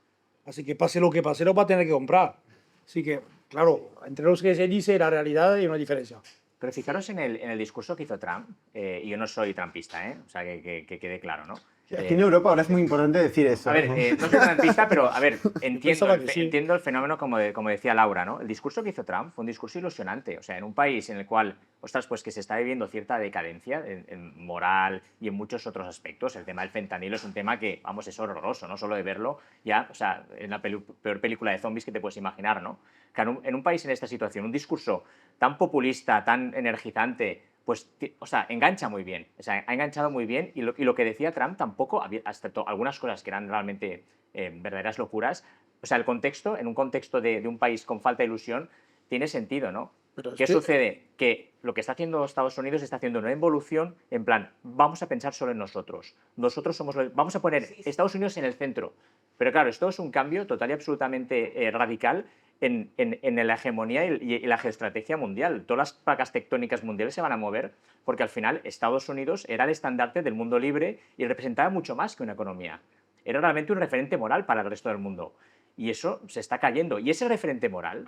Speaker 6: Así que pase lo que pase, lo va a tener que comprar. Así que, claro, entre los que se dice y la realidad hay una diferencia.
Speaker 8: Pero fijaros en el discurso que hizo Trump, y yo no soy trumpista, o sea, que quede claro, ¿no?
Speaker 1: Aquí en Europa ahora es muy importante decir eso.
Speaker 8: A ver, no soy trumpista, pero a ver,
Speaker 6: Pensaba que sí.
Speaker 8: entiendo el fenómeno como decía Laura, ¿no? El discurso que hizo Trump fue un discurso ilusionante, o sea, en un país en el cual, ostras, pues que se está viviendo cierta decadencia en moral y en muchos otros aspectos. El tema del fentanilo es un tema que, vamos, es horroroso, ¿no? Solo de verlo ya, o sea, es la peor película de zombies que te puedes imaginar, ¿no? Claro, en un país en esta situación, un discurso tan populista, tan energizante, pues, o sea, engancha muy bien. O sea, ha enganchado muy bien y lo que decía Trump tampoco, excepto algunas cosas que eran realmente verdaderas locuras, o sea, el contexto, en un contexto de un país con falta de ilusión, tiene sentido, ¿no? ¿Qué sucede? Que lo que está haciendo Estados Unidos está haciendo una evolución en plan, vamos a pensar solo en nosotros. Nosotros somos vamos a poner Estados Unidos en el centro. Pero claro, esto es un cambio total y absolutamente radical en la hegemonía y la geoestrategia mundial. Todas las placas tectónicas mundiales se van a mover porque al final Estados Unidos era el estandarte del mundo libre y representaba mucho más que una economía. Era realmente un referente moral para el resto del mundo. Y eso se está cayendo. Y ese referente moral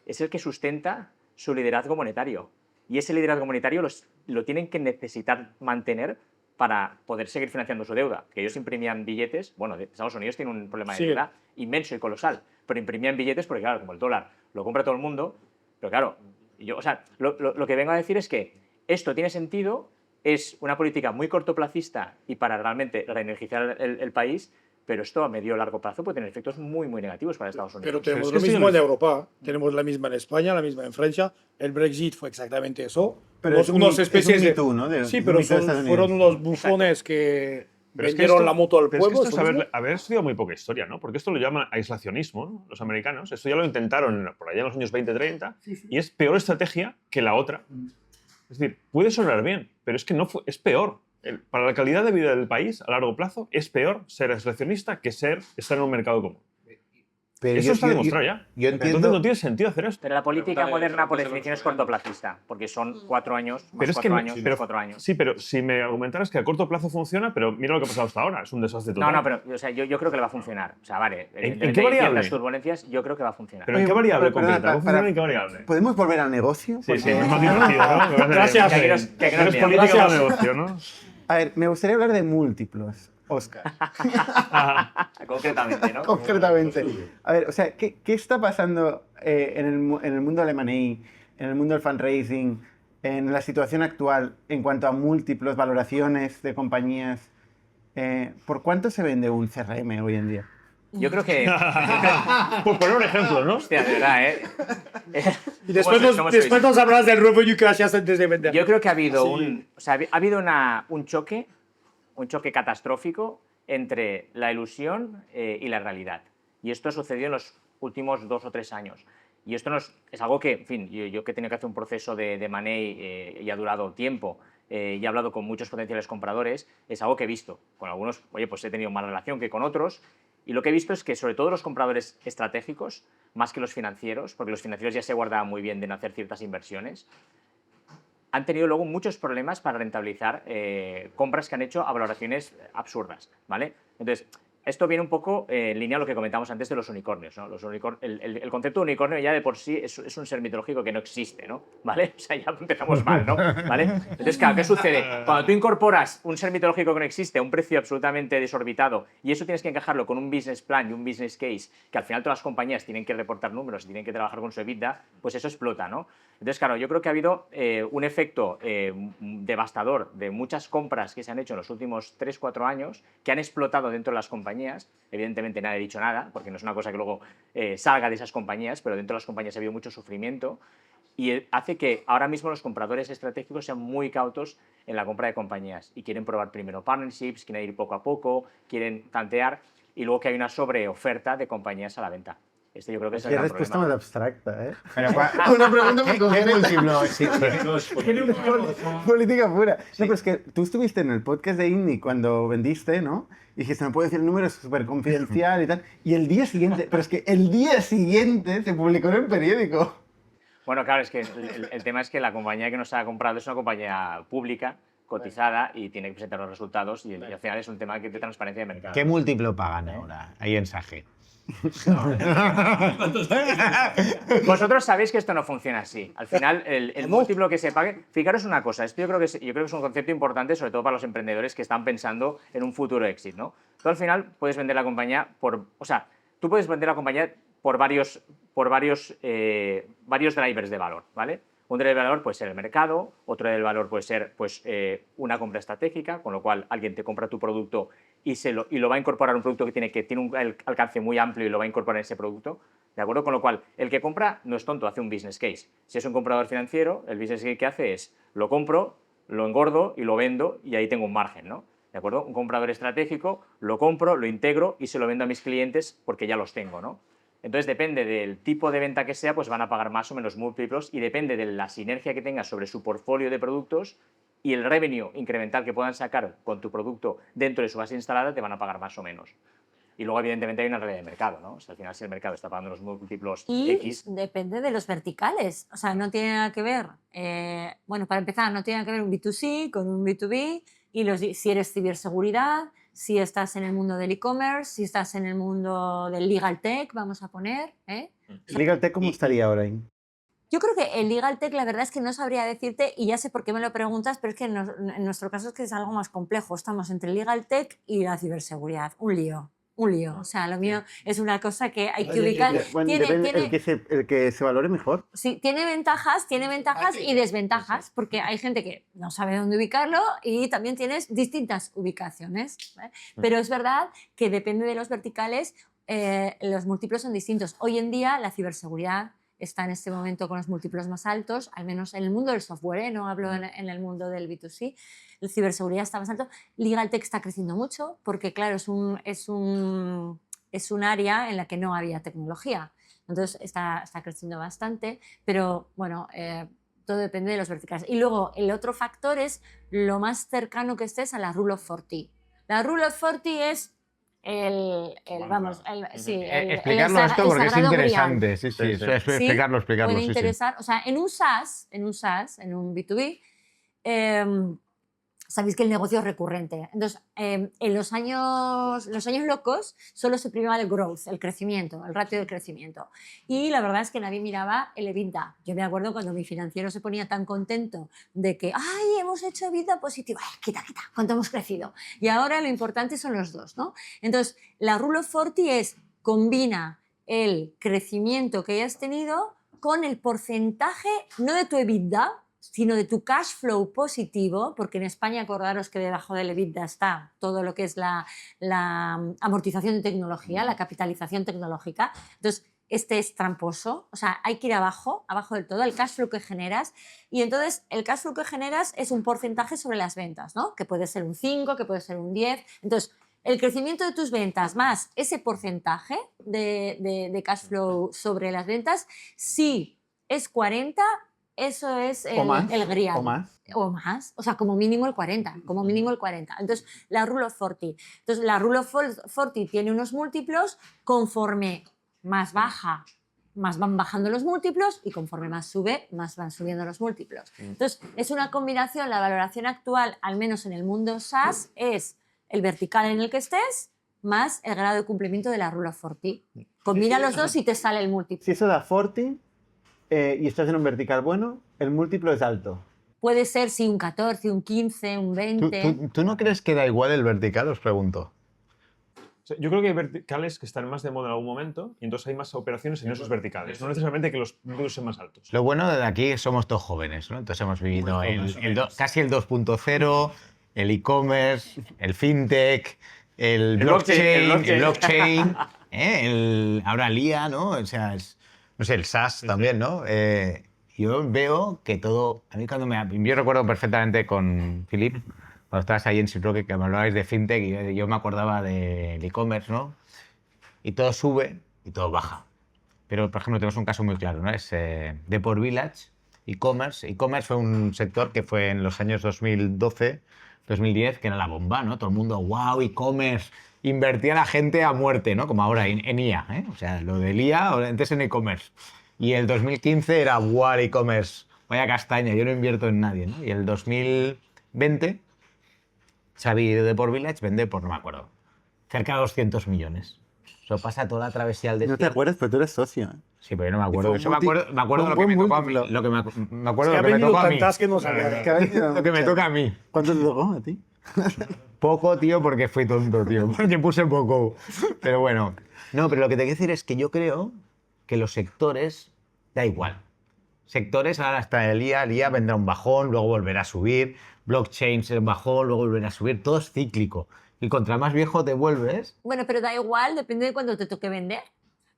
Speaker 8: es el que sustenta su liderazgo monetario. Y ese liderazgo monetario lo tienen que necesitar mantener para poder seguir financiando su deuda. Que ellos imprimían billetes, bueno, Estados Unidos tiene un problema de deuda inmenso y colosal, pero imprimían billetes porque, claro, como el dólar lo compra todo el mundo, pero claro, o sea, lo que vengo a decir es que esto tiene sentido, es una política muy cortoplacista y para realmente reenergizar el país, pero esto a medio o largo plazo puede tener efectos muy, muy negativos para Estados Unidos.
Speaker 6: Pero tenemos
Speaker 3: es
Speaker 6: lo
Speaker 3: que sí,
Speaker 6: mismo
Speaker 3: no
Speaker 6: en
Speaker 3: es-
Speaker 6: Europa, tenemos la misma en España, la misma en Francia. El Brexit fue exactamente eso.
Speaker 1: Pero
Speaker 6: Unos-
Speaker 1: es un
Speaker 6: unos
Speaker 1: Me
Speaker 6: especies de...
Speaker 1: Too, ¿no?
Speaker 6: Sí,
Speaker 1: Es un
Speaker 6: pero
Speaker 1: mito de Estados
Speaker 6: fueron
Speaker 1: Unidos.
Speaker 6: unos bufones que
Speaker 3: Pero es que
Speaker 6: vendieron
Speaker 3: esto-
Speaker 6: la moto al
Speaker 3: pero es que
Speaker 6: pueblo.
Speaker 3: esto es
Speaker 6: ¿eso mismo?
Speaker 3: haber estudiado muy poca historia, ¿no? Porque esto lo llaman aislacionismo, ¿no? Los americanos. Esto ya lo intentaron por allá en los años 20-30 y es peor estrategia que la otra. Es decir, puede sonar bien, pero es que no es peor. Para la calidad de vida del país, a largo plazo, es peor ser aislacionista que estar en un mercado común.
Speaker 2: Pero
Speaker 3: Eso está demostrado ya.
Speaker 2: Yo
Speaker 3: Entonces
Speaker 2: entiendo.
Speaker 3: no tiene sentido hacer esto.
Speaker 8: Pero la política moderna, por definición, es cortoplacista, porque son 4 años, más
Speaker 3: Pero es que
Speaker 8: 4
Speaker 3: no-
Speaker 8: años,
Speaker 3: pero-
Speaker 8: más 4 años.
Speaker 3: Sí, pero si me argumentaras que a corto plazo funciona, pero mira lo que ha pasado hasta ahora, es un desastre
Speaker 8: No,
Speaker 3: total.
Speaker 8: no, pero o sea, yo creo que le va a funcionar. O sea, vale, evidentemente
Speaker 3: qué
Speaker 8: hay
Speaker 3: variable?
Speaker 8: ciertas turbulencias, yo creo que va a funcionar.
Speaker 3: ¿Pero en qué variable
Speaker 1: Perdona,
Speaker 3: concreta? ¿Va a funcionar
Speaker 1: para-
Speaker 3: en qué variable?
Speaker 1: ¿Podemos volver al negocio?
Speaker 3: Sí, sí,
Speaker 1: Porque-
Speaker 3: es más divertido, ¿no?
Speaker 6: Gracias.
Speaker 8: Que aquí nos- que aquí nos
Speaker 3: Eres
Speaker 8: liamos.
Speaker 3: política
Speaker 6: Gracias.
Speaker 3: o negocio, ¿no?
Speaker 1: A ver, me gustaría hablar de múltiplos, Oscar.
Speaker 8: Concretamente, ¿no?
Speaker 1: Concretamente. A ver, o sea, ¿qué está pasando en el mundo del M&A, en el mundo del fundraising, en la situación actual en cuanto a múltiplos, valoraciones de compañías? ¿Por cuánto se vende un CRM hoy en día?
Speaker 8: Yo creo que...
Speaker 3: Por poner un ejemplo, ¿no?
Speaker 8: Hostia, de verdad, ¿eh?
Speaker 6: Y después,
Speaker 8: ¿Cómo sois?
Speaker 6: después nos hablas del revenue que hacías antes de vender.
Speaker 8: Yo creo que ha habido ha habido un choque catastrófico entre la ilusión y la realidad. Y esto ha sucedido en los últimos 2 o 3 años. Y esto es algo que, en fin, yo que he tenido que hacer un proceso de money y ha durado tiempo y he hablado con muchos potenciales compradores, es algo que he visto. Con algunos, oye, pues he tenido más relación que con otros. Y lo que he visto es que sobre todo los compradores estratégicos, más que los financieros, porque los financieros ya se guardaban muy bien de no hacer ciertas inversiones, han tenido luego muchos problemas para rentabilizar compras que han hecho a valoraciones absurdas, ¿vale? Entonces, esto viene un poco en línea a lo que comentamos antes de los unicornios, ¿no? El concepto de unicornio ya de por sí es un ser mitológico que no existe, ¿no? ¿Vale? O sea, ya empezamos mal, ¿no? ¿Vale? Entonces, claro, ¿qué sucede? Cuando tú incorporas un ser mitológico que no existe a un precio absolutamente desorbitado y eso tienes que encajarlo con un business plan y un business case, que al final todas las compañías tienen que reportar números y tienen que trabajar con su EBITDA, pues eso explota, ¿no? Entonces, claro, yo creo que ha habido un efecto devastador de muchas compras que se han hecho en los últimos 3-4 años que han explotado dentro de las compañías. Evidentemente nadie ha dicho nada, porque no es una cosa que luego salga de esas compañías, pero dentro de las compañías ha habido mucho sufrimiento y hace que ahora mismo los compradores estratégicos sean muy cautos en la compra de compañías y quieren probar primero partnerships, quieren ir poco a poco, quieren tantear y luego que hay una sobreoferta de compañías a la venta. Este yo creo que es el
Speaker 1: Qué
Speaker 8: gran
Speaker 1: respuesta
Speaker 8: problema.
Speaker 1: más abstracta, ¿eh?
Speaker 2: Pero,
Speaker 1: Una pregunta muy
Speaker 2: ¿Qué
Speaker 1: concreta.
Speaker 2: múltiplo? Sí,
Speaker 1: Política pura. No, pero es que tú estuviste en el podcast de Indie cuando vendiste, ¿no? Y dijiste, no puedo decir el número, es súper confidencial y tal. Y el día siguiente, pero es que el día siguiente se publicó en el periódico.
Speaker 8: Bueno, claro, es que el tema es que la compañía que nos ha comprado es una compañía pública, cotizada, y tiene que presentar los resultados y al final es un tema de transparencia de mercado.
Speaker 2: ¿Qué múltiplo pagan ahora? Ahí en Sage.
Speaker 8: Vosotros sabéis que esto no funciona así. Al final, el múltiplo que se pague... Fijaros una cosa, esto yo creo que es un concepto importante, sobre todo para los emprendedores que están pensando en un futuro exit, ¿no? Tú al final puedes vender la compañía por... O sea, tú puedes vender la compañía por varios drivers de valor, ¿vale? Un driver de valor puede ser el mercado, otro driver de valor puede ser pues, una compra estratégica, con lo cual alguien te compra tu producto y lo va a incorporar a un producto que tiene un alcance muy amplio y lo va a incorporar en ese producto, ¿de acuerdo? Con lo cual, el que compra no es tonto, hace un business case. Si es un comprador financiero, el business case que hace es lo compro, lo engordo y lo vendo y ahí tengo un margen, ¿no? ¿De acuerdo? Un comprador estratégico, lo compro, lo integro y se lo vendo a mis clientes porque ya los tengo, ¿no? Entonces, depende del tipo de venta que sea, pues van a pagar más o menos múltiplos y depende de la sinergia que tengas sobre su portfolio de productos y el revenue incremental que puedan sacar con tu producto dentro de su base instalada, te van a pagar más o menos. Y luego, evidentemente, hay una realidad de mercado, ¿no? O sea, al final, si el mercado está pagando los múltiplos
Speaker 5: Y
Speaker 8: X...
Speaker 5: depende de los verticales. O sea, no tiene nada que ver. Bueno, para empezar, no tiene nada que ver un B2C con un B2B. Y si eres ciberseguridad, si estás en el mundo del e-commerce, si estás en el mundo del legal tech, vamos a poner.
Speaker 1: Legal Tech, ¿cómo estaría ahora ahí?
Speaker 5: Yo creo que el legal tech, la verdad es que no sabría decirte, y ya sé por qué me lo preguntas, pero es que en nuestro caso es que es algo más complejo. Estamos entre el legal tech y la ciberseguridad. Un lío. un lío. O sea, lo mío es una cosa que hay que ubicar.
Speaker 1: Bueno, depende el que se valore mejor.
Speaker 5: Sí, tiene ventajas y desventajas, porque hay gente que no sabe dónde ubicarlo y también tienes distintas ubicaciones, ¿vale? Pero es verdad que depende de los verticales, los múltiplos son distintos. Hoy en día la ciberseguridad está en este momento con los múltiplos más altos, al menos en el mundo del software, no hablo en el mundo del B2C. La ciberseguridad está más alto. Legal Tech está creciendo mucho porque, claro, es un área en la que no había tecnología. Entonces está creciendo bastante, pero bueno, todo depende de los verticales. Y luego el otro factor es lo más cercano que estés a la Rule of 40. La Rule of 40 es
Speaker 2: explicarlo esto porque es interesante. Sí, explicarlo.
Speaker 5: Puede interesar, o sea, en un SaaS, en un B2B, sabéis que el negocio es recurrente. Entonces, en los años locos solo se primaba el growth, el crecimiento, el ratio del crecimiento. Y la verdad es que nadie miraba el EBITDA. Yo me acuerdo cuando mi financiero se ponía tan contento de que, ¡ay, hemos hecho EBITDA positivo! ¡Ay, quita! ¿Cuánto hemos crecido? Y ahora lo importante son los dos, ¿no? Entonces, la Rule of 40 combina el crecimiento que hayas tenido con el porcentaje, no de tu EBITDA, sino de tu cash flow positivo, porque en España acordaros que debajo del EBITDA está todo lo que es la amortización de tecnología, la capitalización tecnológica. Entonces, este es tramposo, o sea, hay que ir abajo del todo, el cash flow que generas, y entonces el cash flow que generas es un porcentaje sobre las ventas, ¿no? Que puede ser un 5, que puede ser un 10. Entonces, el crecimiento de tus ventas más ese porcentaje de cash flow sobre las ventas, si es 40, eso es el grial. O más. O sea, como mínimo el 40. Como mínimo el 40. Entonces, la Rule of 40. Entonces, la Rule of 40 tiene unos múltiplos conforme más baja, más van bajando los múltiplos y conforme más sube, más van subiendo los múltiplos. Entonces, es una combinación, la valoración actual, al menos en el mundo SaaS, es el vertical en el que estés más el grado de cumplimiento de la Rule of 40. Combina los dos y te sale el múltiplo.
Speaker 1: Si eso da 40... y estás en un vertical bueno, el múltiplo es alto.
Speaker 5: Puede ser, sí, un 14, un 15, un 20...
Speaker 2: ¿Tú no crees que da igual el vertical? Os pregunto.
Speaker 3: Yo creo que hay verticales que están más de moda en algún momento y entonces hay más operaciones en esos verticales. No necesariamente que los números sean más altos.
Speaker 2: Lo bueno de aquí somos todos jóvenes, ¿no? Entonces hemos vivido casi el 2.0, el e-commerce, el fintech, el blockchain, ahora LIA, ¿no? O sea, no sé, el SaaS también, ¿no? Yo veo que todo... Yo recuerdo perfectamente con Philip, cuando estabas ahí en Sitroque, que me hablabais de fintech y yo me acordaba del e-commerce, ¿no? Y todo sube y todo baja. Pero, por ejemplo, tenemos un caso muy claro, ¿no? Es Deport Village, e-commerce. E-commerce fue un sector que fue en los años 2012, 2010, que era la bomba, ¿no? Todo el mundo, wow, e-commerce. Invertía la gente a muerte, ¿no? Como ahora en IA, ¿eh? O sea, lo del IA, antes en e-commerce. Y el 2015 era, wow, e-commerce, vaya castaña, yo no invierto en nadie, ¿no? Y el 2020, Xavi de Deport Village vende por, no me acuerdo, cerca de 200 millones. Eso pasa toda la travesía del desierto.
Speaker 1: No te acuerdas, pero tú eres socio, ¿eh?
Speaker 2: Sí, pero yo no me acuerdo. Eso me acuerdo lo que me tocó a mí. Lo que me acuerdo lo que me tocó a mí. Lo que me toca a mí.
Speaker 1: ¿Cuánto te tocó a ti?
Speaker 2: Poco, tío, porque fui tonto, tío. Porque puse poco. Pero bueno. No, pero lo que te quiero decir es que yo creo que los sectores da igual. Sectores, ahora está el IA vendrá un bajón, luego volverá a subir. Blockchain se bajó, luego volverá a subir. Todo es cíclico. Y contra más viejo te vuelves...
Speaker 5: Bueno, pero da igual, depende de cuándo te toque vender.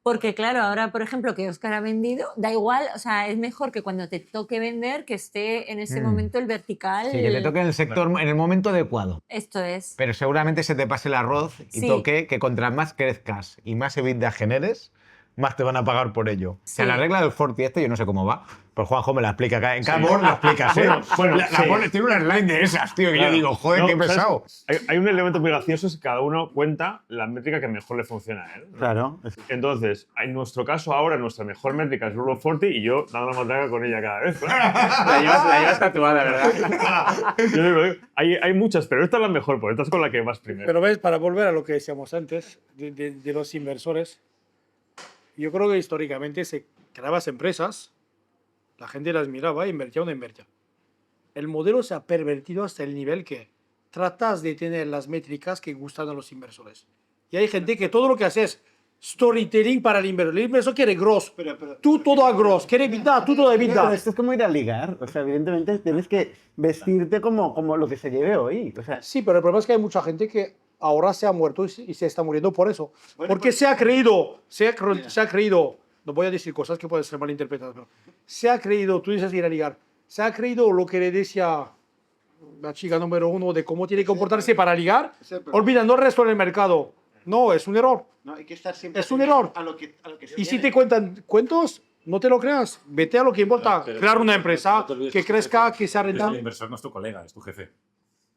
Speaker 5: Porque claro, ahora, por ejemplo, que Óscar ha vendido, da igual, o sea, es mejor que cuando te toque vender que esté en ese momento el vertical...
Speaker 2: Sí, que te toque en el sector, en el momento adecuado.
Speaker 5: Esto es.
Speaker 2: Pero seguramente se te pase el arroz y toque que contra más crezcas y más EBITDA generes, más te van a pagar por ello. Sí. O sea, la regla del 40 yo no sé cómo va, pero Juanjo me la explica acá. En cada board la explicas, ¿eh?
Speaker 3: Bueno,
Speaker 2: tiene una slide de esas, tío, que yo digo, joder, qué pesado.
Speaker 3: Hay un elemento muy gracioso, es que cada uno cuenta la métrica que mejor le funciona a él, ¿no?
Speaker 1: Claro.
Speaker 3: Entonces, en nuestro caso ahora, nuestra mejor métrica es Rule of 40 y yo dando la matraca con ella cada vez. La
Speaker 8: llevas tatuada, ¿verdad?
Speaker 3: Yo digo, hay muchas, pero esta es la mejor, porque esta es con la que vas primero.
Speaker 6: Pero ves, para volver a lo que decíamos antes, de los inversores, yo creo que históricamente se creaban empresas, la gente las miraba, invertía o no invertía. El modelo se ha pervertido hasta el nivel que tratas de tener las métricas que gustan a los inversores. Y hay gente que todo lo que hace es storytelling para el inversor. El inversor quiere gross. Tú todo a gross. Quiere vida, tú todo de
Speaker 1: Pero
Speaker 6: vida.
Speaker 1: esto es como ir a ligar. O sea, evidentemente tienes que vestirte como lo que se lleve hoy. O sea,
Speaker 6: Sí, pero el problema es que hay mucha gente que ahora se ha muerto y se está muriendo por eso. Porque se ha creído, no voy a decir cosas que pueden ser malinterpretadas, pero se ha creído, tú dices ir a ligar, se ha creído lo que le decía la chica número 1 de cómo tiene que comportarse para ligar, olvidando el resto del mercado. No, es un error.
Speaker 1: no, hay que estar siempre
Speaker 6: Es un error.
Speaker 1: a lo que se
Speaker 6: Y si
Speaker 1: viene.
Speaker 6: te cuentan cuentos, no te lo creas. Vete a lo que importa.
Speaker 9: Pero
Speaker 6: Crear una
Speaker 9: no
Speaker 6: empresa
Speaker 9: te olvides
Speaker 6: que
Speaker 9: que
Speaker 6: crezca, que sea
Speaker 9: El
Speaker 6: rentable.
Speaker 9: inversor no es tu colega, es tu jefe.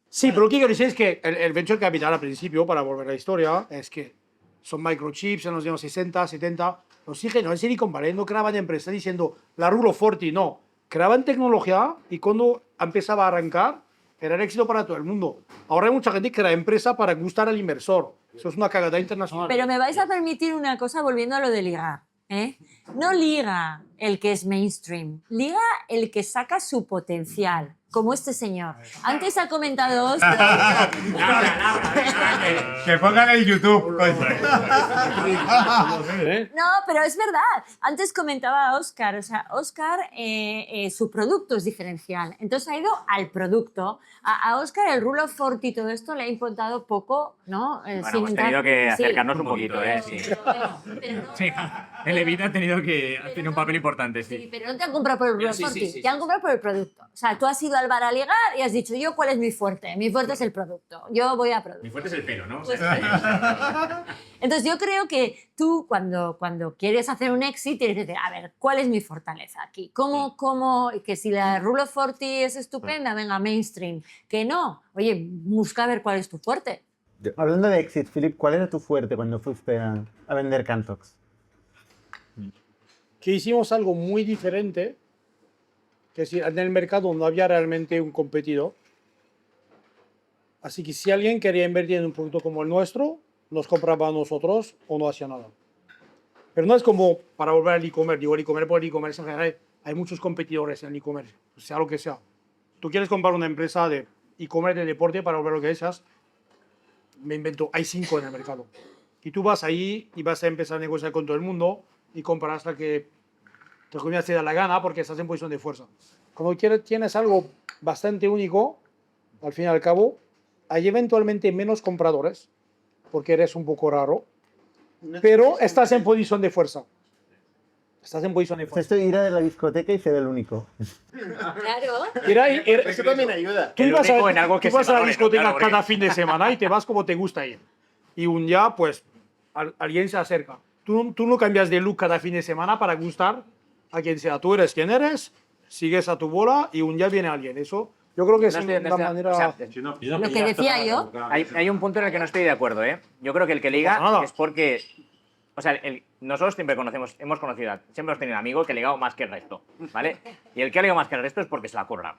Speaker 6: Sí, pero lo que quiero decir es que el venture capital al principio, para volver a la historia, es que son microchips en los años 60, 70. Los no en Silicon Valley no creaban empresas diciendo la Rule of 40, no. Creaban tecnología y cuando empezaba a arrancar, era el éxito para todo el mundo. Ahora hay mucha gente que crea empresa para gustar al inversor. Eso es una cagada internacional.
Speaker 5: Pero me vais a permitir una cosa volviendo a lo de ligar. ¿eh? No liga el que es mainstream, liga el que saca su potencial, como este señor. Antes ha comentado Oscar.
Speaker 4: Que pongan en YouTube. coño.
Speaker 5: No, pero es verdad. Antes comentaba Oscar, o sea, Oscar, su producto es diferencial. Entonces ha ido al producto. A Oscar el Rule of 40 y todo esto le ha importado poco, ¿no?
Speaker 8: Bueno, hemos tenido que
Speaker 5: Sí.
Speaker 8: acercarnos un poquito, ¿eh? Sí.
Speaker 5: Pero no-
Speaker 10: Sí, el Evita ha tenido que hacer un papel importante,
Speaker 5: Sí,
Speaker 10: sí.
Speaker 5: pero no te han comprado por el Rule of
Speaker 10: Sí,
Speaker 5: 40,
Speaker 10: sí, sí,
Speaker 5: te han comprado por el producto. O sea, tú has ido al bar a ligar y has dicho, yo, ¿cuál es mi fuerte? Mi fuerte es el producto. Yo voy a producto.
Speaker 10: Mi fuerte es el pelo, ¿no?
Speaker 5: Pues, entonces yo creo que tú cuando quieres hacer un exit tienes que decir, a ver, ¿cuál es mi fortaleza aquí? ¿Cómo, que si la Rule of 40 es estupenda, venga, mainstream? Que no, oye, busca a ver cuál es tu fuerte.
Speaker 1: Hablando de exit, Philip, ¿cuál era tu fuerte cuando fuiste a vender Cantox?
Speaker 6: Que hicimos algo muy diferente, que si en el mercado no había realmente un competidor. Así que si alguien quería invertir en un producto como el nuestro, nos compraba a nosotros o no hacía nada. Pero no es como para volver al e-commerce. Digo, el e-commerce por el e-commerce en general hay muchos competidores en el e-commerce, sea lo que sea. Tú quieres comprar una empresa de e-commerce de deporte para volver lo que deseas, me invento, hay 5 en el mercado. Y tú vas ahí y vas a empezar a negociar con todo el mundo y compras la que te te da la gana porque estás en posición de fuerza. Cuando tienes algo bastante único, al fin y al cabo, hay eventualmente menos compradores porque eres un poco raro, pero estás en posición de fuerza. Estás en posición de
Speaker 1: O sea,
Speaker 6: fuerza.
Speaker 1: esto de ir a la discoteca y ser el único.
Speaker 5: Claro.
Speaker 1: Eso también ayuda.
Speaker 6: Tú
Speaker 8: El
Speaker 6: vas
Speaker 8: único
Speaker 6: a,
Speaker 8: en algo que
Speaker 6: tú vas
Speaker 8: se
Speaker 6: a la
Speaker 8: valore,
Speaker 6: discoteca
Speaker 8: claro, porque-
Speaker 6: cada fin de semana y te vas como te gusta ir. Y un día, pues, alguien se acerca. Tú no cambias de look cada fin de semana para gustar a quien sea. Tú eres quien eres, sigues a tu bola y un día viene alguien. Eso yo creo que es
Speaker 8: No estoy-
Speaker 6: una manera...
Speaker 8: o sea,
Speaker 5: Lo que decía yo.
Speaker 8: Hay un punto en el que no estoy de acuerdo, ¿eh? Yo creo que el que liga
Speaker 6: pasa nada.
Speaker 8: es porque... O sea, nosotros siempre hemos conocido, siempre hemos tenido amigos que ha ligado más que el resto, ¿vale? Y el que ha ligado más que el resto es porque se la ha currado.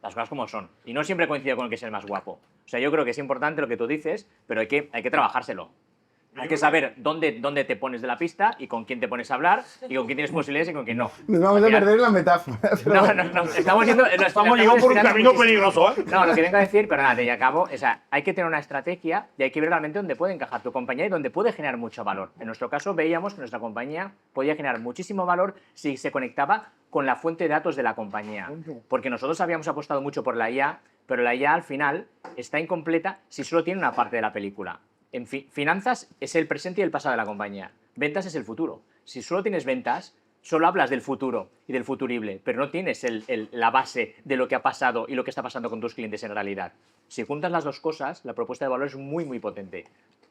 Speaker 8: Las cosas como son. Y no siempre coincide con el que es el más guapo. O sea, yo creo que es importante lo que tú dices, pero hay que trabajárselo. Hay que saber dónde te pones de la pista y con quién te pones a hablar y con quién tienes posibilidades y con quién no.
Speaker 1: Nos vamos a
Speaker 8: Al final-
Speaker 1: perder la metáfora.
Speaker 8: No. Estamos yendo.
Speaker 6: Estamos llegando por un camino peligroso, ¿eh?
Speaker 8: No, lo que vengo a decir, pero nada, y acabo, o sea, hay que tener una estrategia y hay que ver realmente dónde puede encajar tu compañía y dónde puede generar mucho valor. En nuestro caso veíamos que nuestra compañía podía generar muchísimo valor si se conectaba con la fuente de datos de la compañía. Porque nosotros habíamos apostado mucho por la IA, pero la IA al final está incompleta si solo tiene una parte de la película. En finanzas es el presente y el pasado de la compañía. Ventas es el futuro. Si solo tienes ventas, solo hablas del futuro y del futurible, pero no tienes la base de lo que ha pasado y lo que está pasando con tus clientes en realidad. Si juntas las dos cosas, la propuesta de valor es muy, muy potente.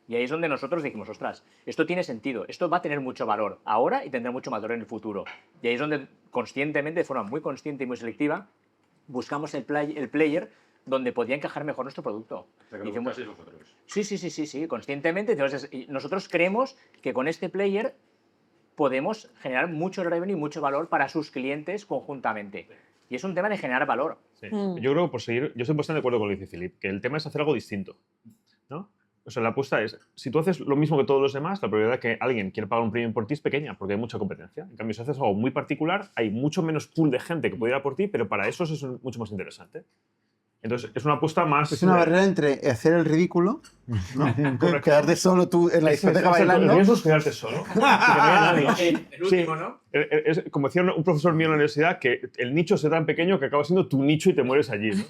Speaker 8: Y ahí es donde nosotros dijimos, ostras, esto tiene sentido, esto va a tener mucho valor ahora y tendrá mucho valor en el futuro. Y ahí es donde conscientemente, de forma muy consciente y muy selectiva, buscamos el player donde podía encajar mejor nuestro producto. Y decimos, sí, conscientemente. Entonces, nosotros creemos que con este player podemos generar mucho revenue y mucho valor para sus clientes conjuntamente. Y es un tema de generar valor.
Speaker 3: Sí. Yo creo que por seguir, yo estoy bastante de acuerdo con lo que dice Philip, que el tema es hacer algo distinto, ¿no? O sea, la apuesta es, si tú haces lo mismo que todos los demás, la probabilidad de que alguien quiera pagar un premium por ti es pequeña, porque hay mucha competencia. En cambio, si haces algo muy particular, hay mucho menos pool de gente que puede ir a por ti, pero para eso es mucho más interesante. Entonces, es una apuesta más...
Speaker 1: Es una barrera entre hacer el ridículo, ¿no? Quedarte solo tú en la discoteca
Speaker 3: El
Speaker 1: bailando.
Speaker 3: riesgo es quedarte solo. Así que no haya nadie.
Speaker 10: El último, ¿no?
Speaker 3: Es, como decía un profesor mío en la universidad, que el nicho es tan pequeño que acaba siendo tu nicho y te mueres allí, ¿no?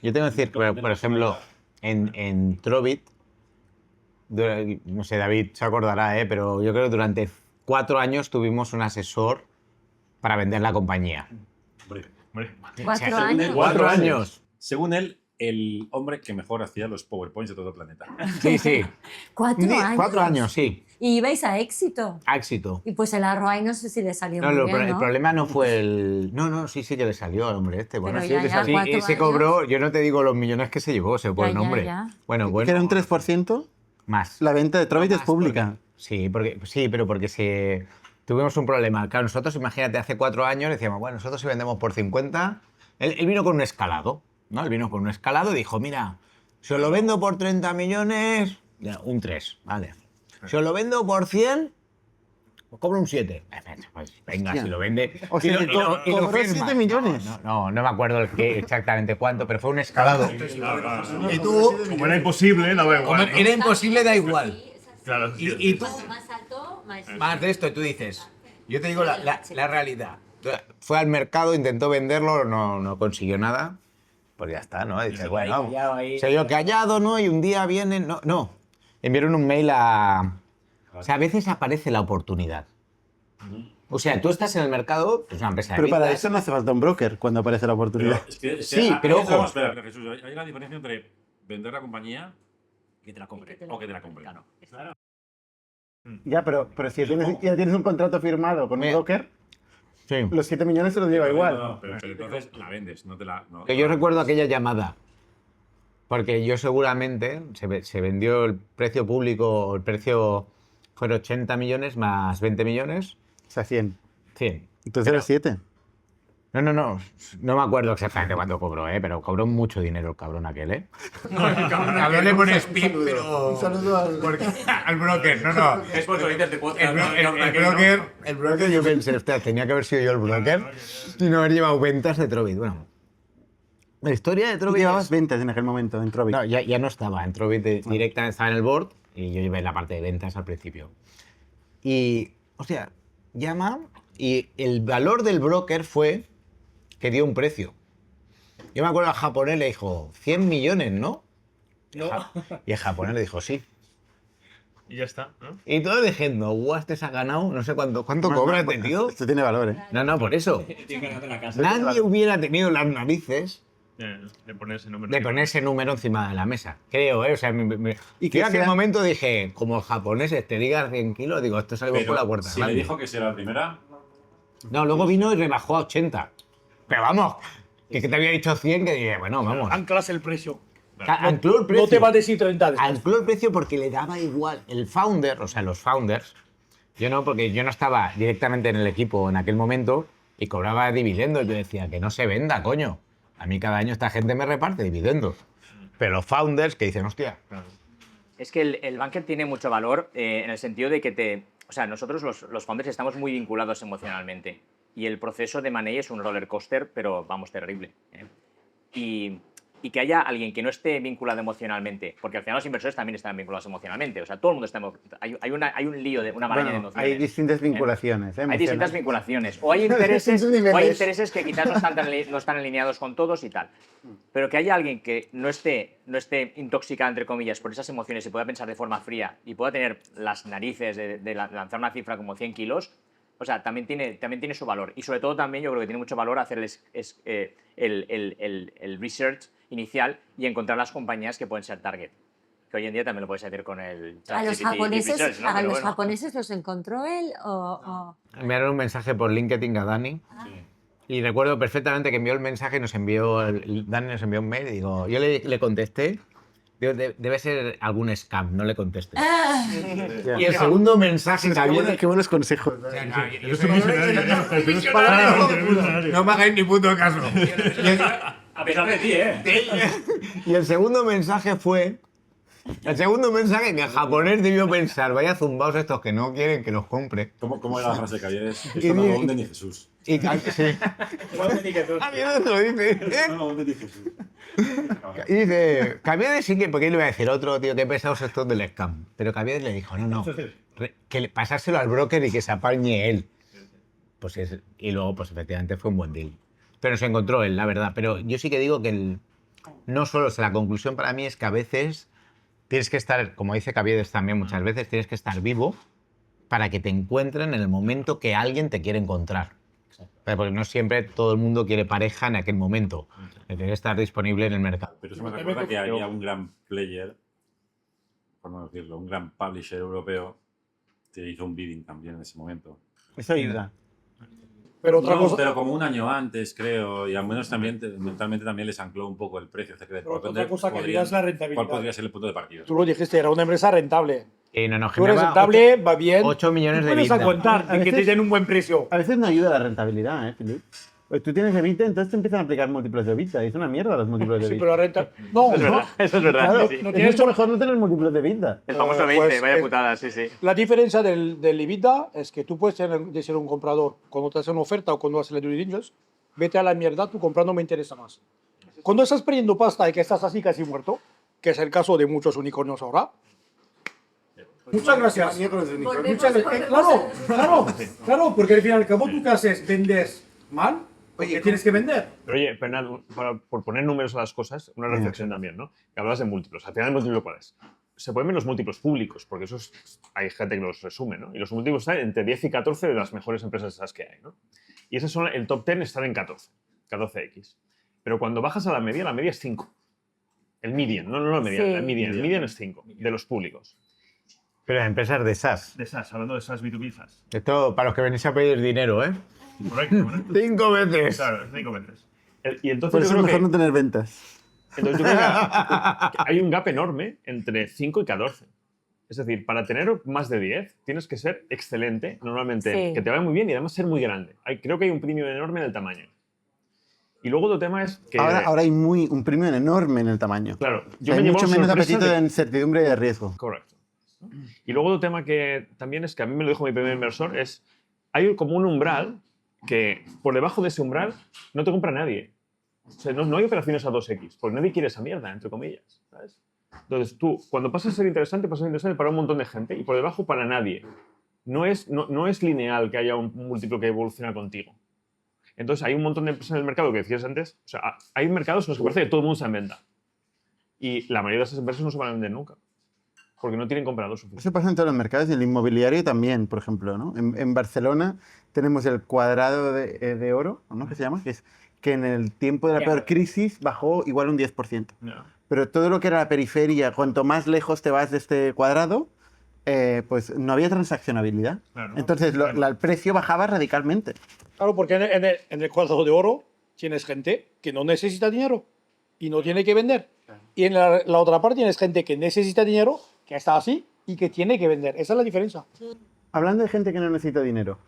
Speaker 2: Yo tengo que decir que, por ejemplo, en Trovit, no sé, David se acordará, pero yo creo que durante 4 años tuvimos un asesor para vender la compañía.
Speaker 3: Hombre.
Speaker 5: 4 años.
Speaker 2: 4 años.
Speaker 9: Según él, el hombre que mejor hacía los PowerPoints de todo el planeta.
Speaker 2: Sí, sí.
Speaker 5: 4 años.
Speaker 2: 4 años, sí.
Speaker 5: Y ibais a éxito.
Speaker 2: Éxito.
Speaker 5: Y pues el ROI no sé si le salió
Speaker 2: No,
Speaker 5: muy bien,
Speaker 2: el
Speaker 5: ¿no?
Speaker 2: problema no fue el... No, sí que le salió al hombre este. Bueno,
Speaker 5: Pero
Speaker 2: sí,
Speaker 5: ya,
Speaker 2: le
Speaker 5: ya,
Speaker 2: salió.
Speaker 5: 4
Speaker 2: Y se
Speaker 5: años.
Speaker 2: cobró, yo no te digo los millones que se llevó, se fue el
Speaker 5: Ya,
Speaker 2: nombre.
Speaker 5: ya.
Speaker 2: Bueno,
Speaker 1: Que era un 3%.
Speaker 2: más.
Speaker 1: La venta de Trovit es pública.
Speaker 2: Sí, pero porque tuvimos un problema. Claro, nosotros, imagínate, hace 4 años decíamos, bueno, nosotros si vendemos por 50... Él vino con un escalado, ¿no? Él vino con un escalado y dijo, mira, si os lo vendo por 30 millones, ya, un 3, vale. Si os lo vendo por 100, os cobro un 7. Pues venga,
Speaker 1: Hostia.
Speaker 2: si lo vende...
Speaker 1: O sea,
Speaker 2: y lo
Speaker 1: cobró
Speaker 2: firma.
Speaker 1: 7 millones.
Speaker 2: No me acuerdo exactamente cuánto, pero fue un escalado.
Speaker 3: Y tú, como era imposible, no da igual. ¿no?
Speaker 2: Era imposible, da igual.
Speaker 3: Claro,
Speaker 2: Y tú,
Speaker 5: Más alto, más...
Speaker 2: más de esto, tú dices, yo te digo la realidad. Fue al mercado, intentó venderlo, no consiguió nada. Pues ya está, ¿no? Dices, bueno, se dio callado, ¿no? Y un día vienen... No. Enviaron un mail a... O sea, a veces aparece la oportunidad. O sea, tú estás en el mercado, es una empresa de
Speaker 1: Pero para
Speaker 2: ventas.
Speaker 1: eso no hace falta un broker cuando aparece la oportunidad.
Speaker 2: Sí, pero
Speaker 9: ahí
Speaker 2: ojo.
Speaker 9: estamos, espera, Jesús, hay una diferencia entre vender la compañía
Speaker 10: Que te la compre.
Speaker 9: o que te la compre.
Speaker 10: Claro.
Speaker 1: Ya, pero si ya tienes un contrato firmado con un broker,
Speaker 2: Sí.
Speaker 1: los 7 millones se los lleva igual.
Speaker 9: No, pero entonces la vendes, no te la... No,
Speaker 2: Que yo recuerdo aquella llamada. Porque yo seguramente se vendió el precio público, el precio fueron 80 millones más 20 millones.
Speaker 1: O sea, 100.
Speaker 2: 100.
Speaker 1: Entonces era 7.
Speaker 2: No me acuerdo exactamente cuánto cobró, pero cobró mucho dinero el cabrón aquel,
Speaker 4: Cabrón le pones pip, pero...
Speaker 1: Un saludo al...
Speaker 4: Al broker, no.
Speaker 10: Es por de podcast.
Speaker 2: El broker yo pensé, hostia, tenía que haber sido yo el broker y no haber llevado ventas de Trovit. Bueno, la historia de
Speaker 1: Tú
Speaker 2: Trovit...
Speaker 1: llevabas ventas en aquel momento en Trovit.
Speaker 2: No, ya no estaba. En Trovit directamente estaba en el board y yo llevé la parte de ventas al principio. Y, hostia, llama y el valor del broker fue que dio un precio. Yo me acuerdo al japonés le dijo, 100 millones, ¿no? Y el japonés le dijo, sí.
Speaker 3: Y ya está, ¿no?
Speaker 2: Y todos diciendo, guau, este se ha ganado, no sé cuánto cobra este tío.
Speaker 1: Esto tiene valor, ¿eh?
Speaker 2: No, por eso.
Speaker 10: Tienes que ganarte la casa.
Speaker 2: Nadie hubiera tenido las narices
Speaker 3: De poner ese número.
Speaker 2: de poner ese número encima de la mesa. Creo, ¿eh? O sea,
Speaker 1: Y
Speaker 2: yo
Speaker 1: que
Speaker 2: en aquel
Speaker 1: sea-
Speaker 2: momento dije, como el japonés te diga 100 kilos, digo, esto salió por la puerta.
Speaker 9: si le
Speaker 2: grande.
Speaker 9: dijo que será la primera,
Speaker 2: No, luego vino y rebajó a 80. Pero vamos, que te había dicho 100, que dije, bueno, vamos.
Speaker 6: Anclas el precio.
Speaker 2: Ancló el precio.
Speaker 6: No te va a decir 30 después.
Speaker 2: Ancló el precio porque le daba igual. El founder, o sea, los founders, yo no, porque yo no estaba directamente en el equipo en aquel momento y cobraba dividendos. Yo decía, que no se venda, coño. A mí cada año esta gente me reparte dividendos. Pero los founders que dicen, hostia,
Speaker 8: Es que el banker tiene mucho valor en el sentido de que o sea, nosotros los founders estamos muy vinculados emocionalmente y el proceso de Money es un roller coaster, pero vamos, terrible. Y que haya alguien que no esté vinculado emocionalmente, porque al final los inversores también están vinculados emocionalmente, o sea, todo el mundo está... Hay un lío, una maraña de
Speaker 1: Bueno,
Speaker 8: emociones.
Speaker 1: hay distintas vinculaciones, ¿eh?
Speaker 8: Hay distintas
Speaker 1: Emocionales.
Speaker 8: vinculaciones. O hay intereses,
Speaker 1: Distintos niveles.
Speaker 8: o hay intereses que quizás no están alineados con todos y tal. Pero que haya alguien que no esté intoxicado, entre comillas, por esas emociones y pueda pensar de forma fría y pueda tener las narices de lanzar una cifra como 100 kilos, o sea, también tiene su valor. Y sobre todo también yo creo que tiene mucho valor hacer el research inicial y encontrar las compañías que pueden ser target. Que hoy en día también lo puedes hacer con el
Speaker 5: ¿A los
Speaker 8: ChatGPT
Speaker 5: japoneses,
Speaker 8: Research, ¿no?
Speaker 5: a
Speaker 8: Pero
Speaker 5: los
Speaker 8: bueno.
Speaker 5: japoneses los encontró él o...?
Speaker 2: enviaron un mensaje por LinkedIn a Dani. Y recuerdo perfectamente que envió el mensaje, Dani nos envió un mail y digo, yo le contesté, digo, debe ser algún scam, no le contesté. Y el segundo mensaje que había...
Speaker 1: Qué buenos consejos.
Speaker 4: No me hagáis ni puto caso.
Speaker 10: A pesar de ti,
Speaker 2: Y el segundo mensaje fue... El segundo mensaje que el japonés debió pensar, vaya zumbaos estos que no quieren que los compre.
Speaker 9: ¿cómo era la frase que había?
Speaker 2: Y
Speaker 9: Esto no
Speaker 2: di-
Speaker 9: lo hunde ni Jesús.
Speaker 2: Y, sí. A mí no lo dice. Y dice, Caviedes sí que, porque le iba a decir otro tío que pesados estos del scam. Pero Caviedes le dijo, no, pasárselo al broker y que se apañe él. Pues y luego, pues efectivamente fue un buen deal. Pero se encontró él, la verdad. Pero yo sí que digo que no solo, la conclusión para mí es que a veces tienes que estar, como dice Caviedes también muchas veces, tienes que estar vivo para que te encuentren en el momento que alguien te quiere encontrar. Porque no siempre todo el mundo quiere pareja en aquel momento. Tiene que estar disponible en el mercado.
Speaker 9: Pero eso me recuerda que había un gran player, por no decirlo, un gran publisher europeo que hizo un bidding también en ese momento.
Speaker 1: Eso ayuda.
Speaker 6: Pero otra cosa...
Speaker 9: Pero como un año antes, creo, y al menos también mentalmente también les ancló un poco el precio.
Speaker 6: Pero otra cosa que digas la rentabilidad.
Speaker 9: ¿Cuál podría ser el punto de partida?
Speaker 6: Tú lo dijiste, era una empresa rentable.
Speaker 2: No,
Speaker 6: tú eres rentable, va bien.
Speaker 2: 8 millones de
Speaker 6: puedes
Speaker 2: EBITDA.
Speaker 6: aguantar
Speaker 1: A
Speaker 6: de que
Speaker 1: veces-
Speaker 6: te den un buen precio.
Speaker 1: A veces no ayuda la rentabilidad, Filip. Pues tú tienes EBITDA, entonces te empiezan a aplicar múltiplos de EBITDA. Y es una mierda los múltiplos de
Speaker 6: Sí,
Speaker 1: EBITDA.
Speaker 6: pero la renta... No,
Speaker 8: Es verdad, eso es verdad.
Speaker 1: Claro,
Speaker 8: sí, sí.
Speaker 6: no
Speaker 1: es
Speaker 6: tienes
Speaker 1: mucho mejor no tener múltiplos de EBITDA.
Speaker 8: El famoso 20,
Speaker 6: Pues,
Speaker 8: vaya putada, sí, sí.
Speaker 6: La diferencia del EBITDA es que tú puedes de ser un comprador cuando te hacen una oferta o cuando haces la due diligence, vete a la mierda, tu comprando me interesa más. Cuando estás perdiendo pasta y que estás así casi muerto, que es el caso de muchos unicornios ahora. Muchas gracias. Claro, porque al fin y al cabo tú qué haces, vendes mal, porque tienes que vender.
Speaker 3: Pero oye, Fernando, por poner números a las cosas, una reflexión también, ¿no? Que hablas de múltiplos. Al final, ¿el múltiplo cuál es? Se pueden ver los múltiplos públicos, porque eso hay gente que los resume, ¿no? Y los múltiplos están entre 10 y 14 de las mejores empresas esas que hay, ¿no? Y esos son, el top 10 están en 14, 14X. Pero cuando bajas a la media es 5. El median, no la media,
Speaker 5: Sí.
Speaker 3: el median es 5 de los públicos.
Speaker 2: Pero en empresas de SaaS.
Speaker 3: De SaaS, hablando de SaaS B2B SaaS.
Speaker 2: Esto para los que venís a pedir dinero, ¿eh?
Speaker 3: Correcto.
Speaker 2: 5 veces.
Speaker 3: Claro, 5 veces. Y entonces
Speaker 1: Por
Speaker 3: yo
Speaker 1: eso
Speaker 3: creo
Speaker 1: es mejor
Speaker 3: que...
Speaker 1: no tener ventas.
Speaker 3: Entonces yo creo que hay un gap enorme entre 5 y 14. Es decir, para tener más de 10 tienes que ser excelente, normalmente,
Speaker 5: Sí.
Speaker 3: que te vaya muy bien y además ser muy grande. Creo que hay un premio enorme en el tamaño. Y luego otro tema es que...
Speaker 1: Ahora hay un premio enorme en el tamaño.
Speaker 3: Claro,
Speaker 1: O sea, hay
Speaker 3: llevo
Speaker 1: mucho menos
Speaker 3: sorpresa
Speaker 1: apetito de incertidumbre y de riesgo.
Speaker 3: Correcto. Y luego otro tema que también es que a mí me lo dijo mi primer inversor es, hay como un umbral que por debajo de ese umbral no te compra nadie. O sea, no hay operaciones a 2X, porque nadie quiere esa mierda, entre comillas, ¿sabes? Entonces tú, cuando pasas a ser interesante, pasas a ser interesante para un montón de gente y por debajo para nadie. No es lineal que haya un múltiplo que evoluciona contigo. Entonces hay un montón de empresas en el mercado que decías antes, o sea, hay mercados en los que parece que todo el mundo está en venta. Y la mayoría de esas empresas no se van a vender nunca. Porque no tienen compradores suficientes.
Speaker 1: Eso pasa en todos los mercados y en el inmobiliario también, por ejemplo, ¿no? En Barcelona tenemos el cuadrado de oro, ¿no? ¿Qué se llama? Que en el tiempo de la peor crisis bajó igual un 10%.
Speaker 3: No.
Speaker 1: Pero todo lo que era la periferia, cuanto más lejos te vas de este cuadrado, pues no había transaccionabilidad.
Speaker 3: Claro.
Speaker 1: Entonces el precio bajaba radicalmente.
Speaker 6: Claro, porque en el cuadrado de oro tienes gente que no necesita dinero y no tiene que vender. Y en la otra parte tienes gente que necesita dinero, que está así y que tiene que vender. Esa es la diferencia.
Speaker 1: Hablando de gente que no necesita dinero,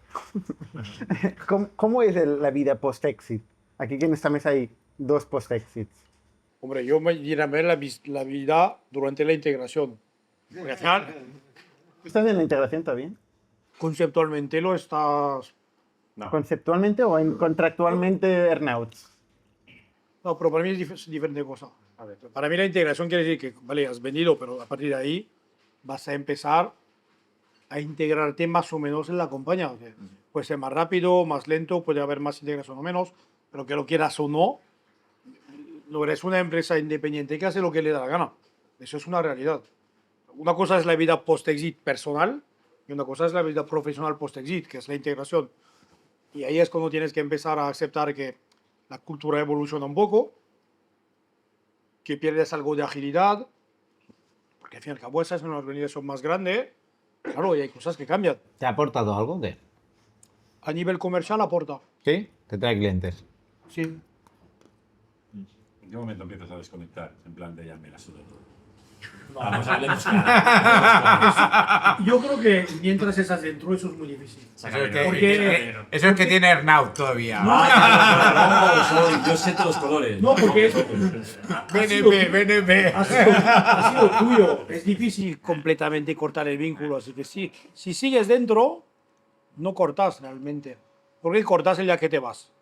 Speaker 1: ¿cómo es la vida post-exit? Aquí que en esta mesa hay 2 post-exits.
Speaker 6: Hombre, yo me iría a ver la vida durante la integración. Porque al final,
Speaker 1: ¿Tú estás en la integración todavía?
Speaker 6: conceptualmente lo estás...
Speaker 1: ¿Conceptualmente o contractualmente earnouts?
Speaker 6: No, pero para mí es diferente cosa. A ver, para mí la integración quiere decir que, vale, has vendido, pero a partir de ahí vas a empezar a integrarte más o menos en la compañía. O sea, puede ser más rápido, más lento, puede haber más integración o menos, pero que lo quieras o no, no eres una empresa independiente que hace lo que le da la gana. Eso es una realidad. Una cosa es la vida post-exit personal y una cosa es la vida profesional post-exit, que es la integración. Y ahí es cuando tienes que empezar a aceptar que la cultura evoluciona un poco, que pierdes algo de agilidad, porque al fin y al cabo esa es una organización más grande, claro, y hay cosas que cambian.
Speaker 2: ¿Te ha aportado algo? ¿Qué?
Speaker 6: A nivel comercial aporta.
Speaker 2: ¿Sí? Te trae clientes.
Speaker 6: Sí.
Speaker 9: ¿En qué momento empiezas a desconectar? En plan de ya me la suda todo. Vamos, hablemos claro.
Speaker 6: Yo creo que mientras estás dentro eso es muy difícil.
Speaker 4: Eso es que tiene earnout todavía.
Speaker 10: Yo sé todos los colores.
Speaker 6: No, porque eso
Speaker 4: BNP.
Speaker 6: ha sido tuyo. Es difícil completamente cortar el vínculo, así que sí, si sigues dentro, no cortas realmente. ¿Por qué cortas el día que te vas?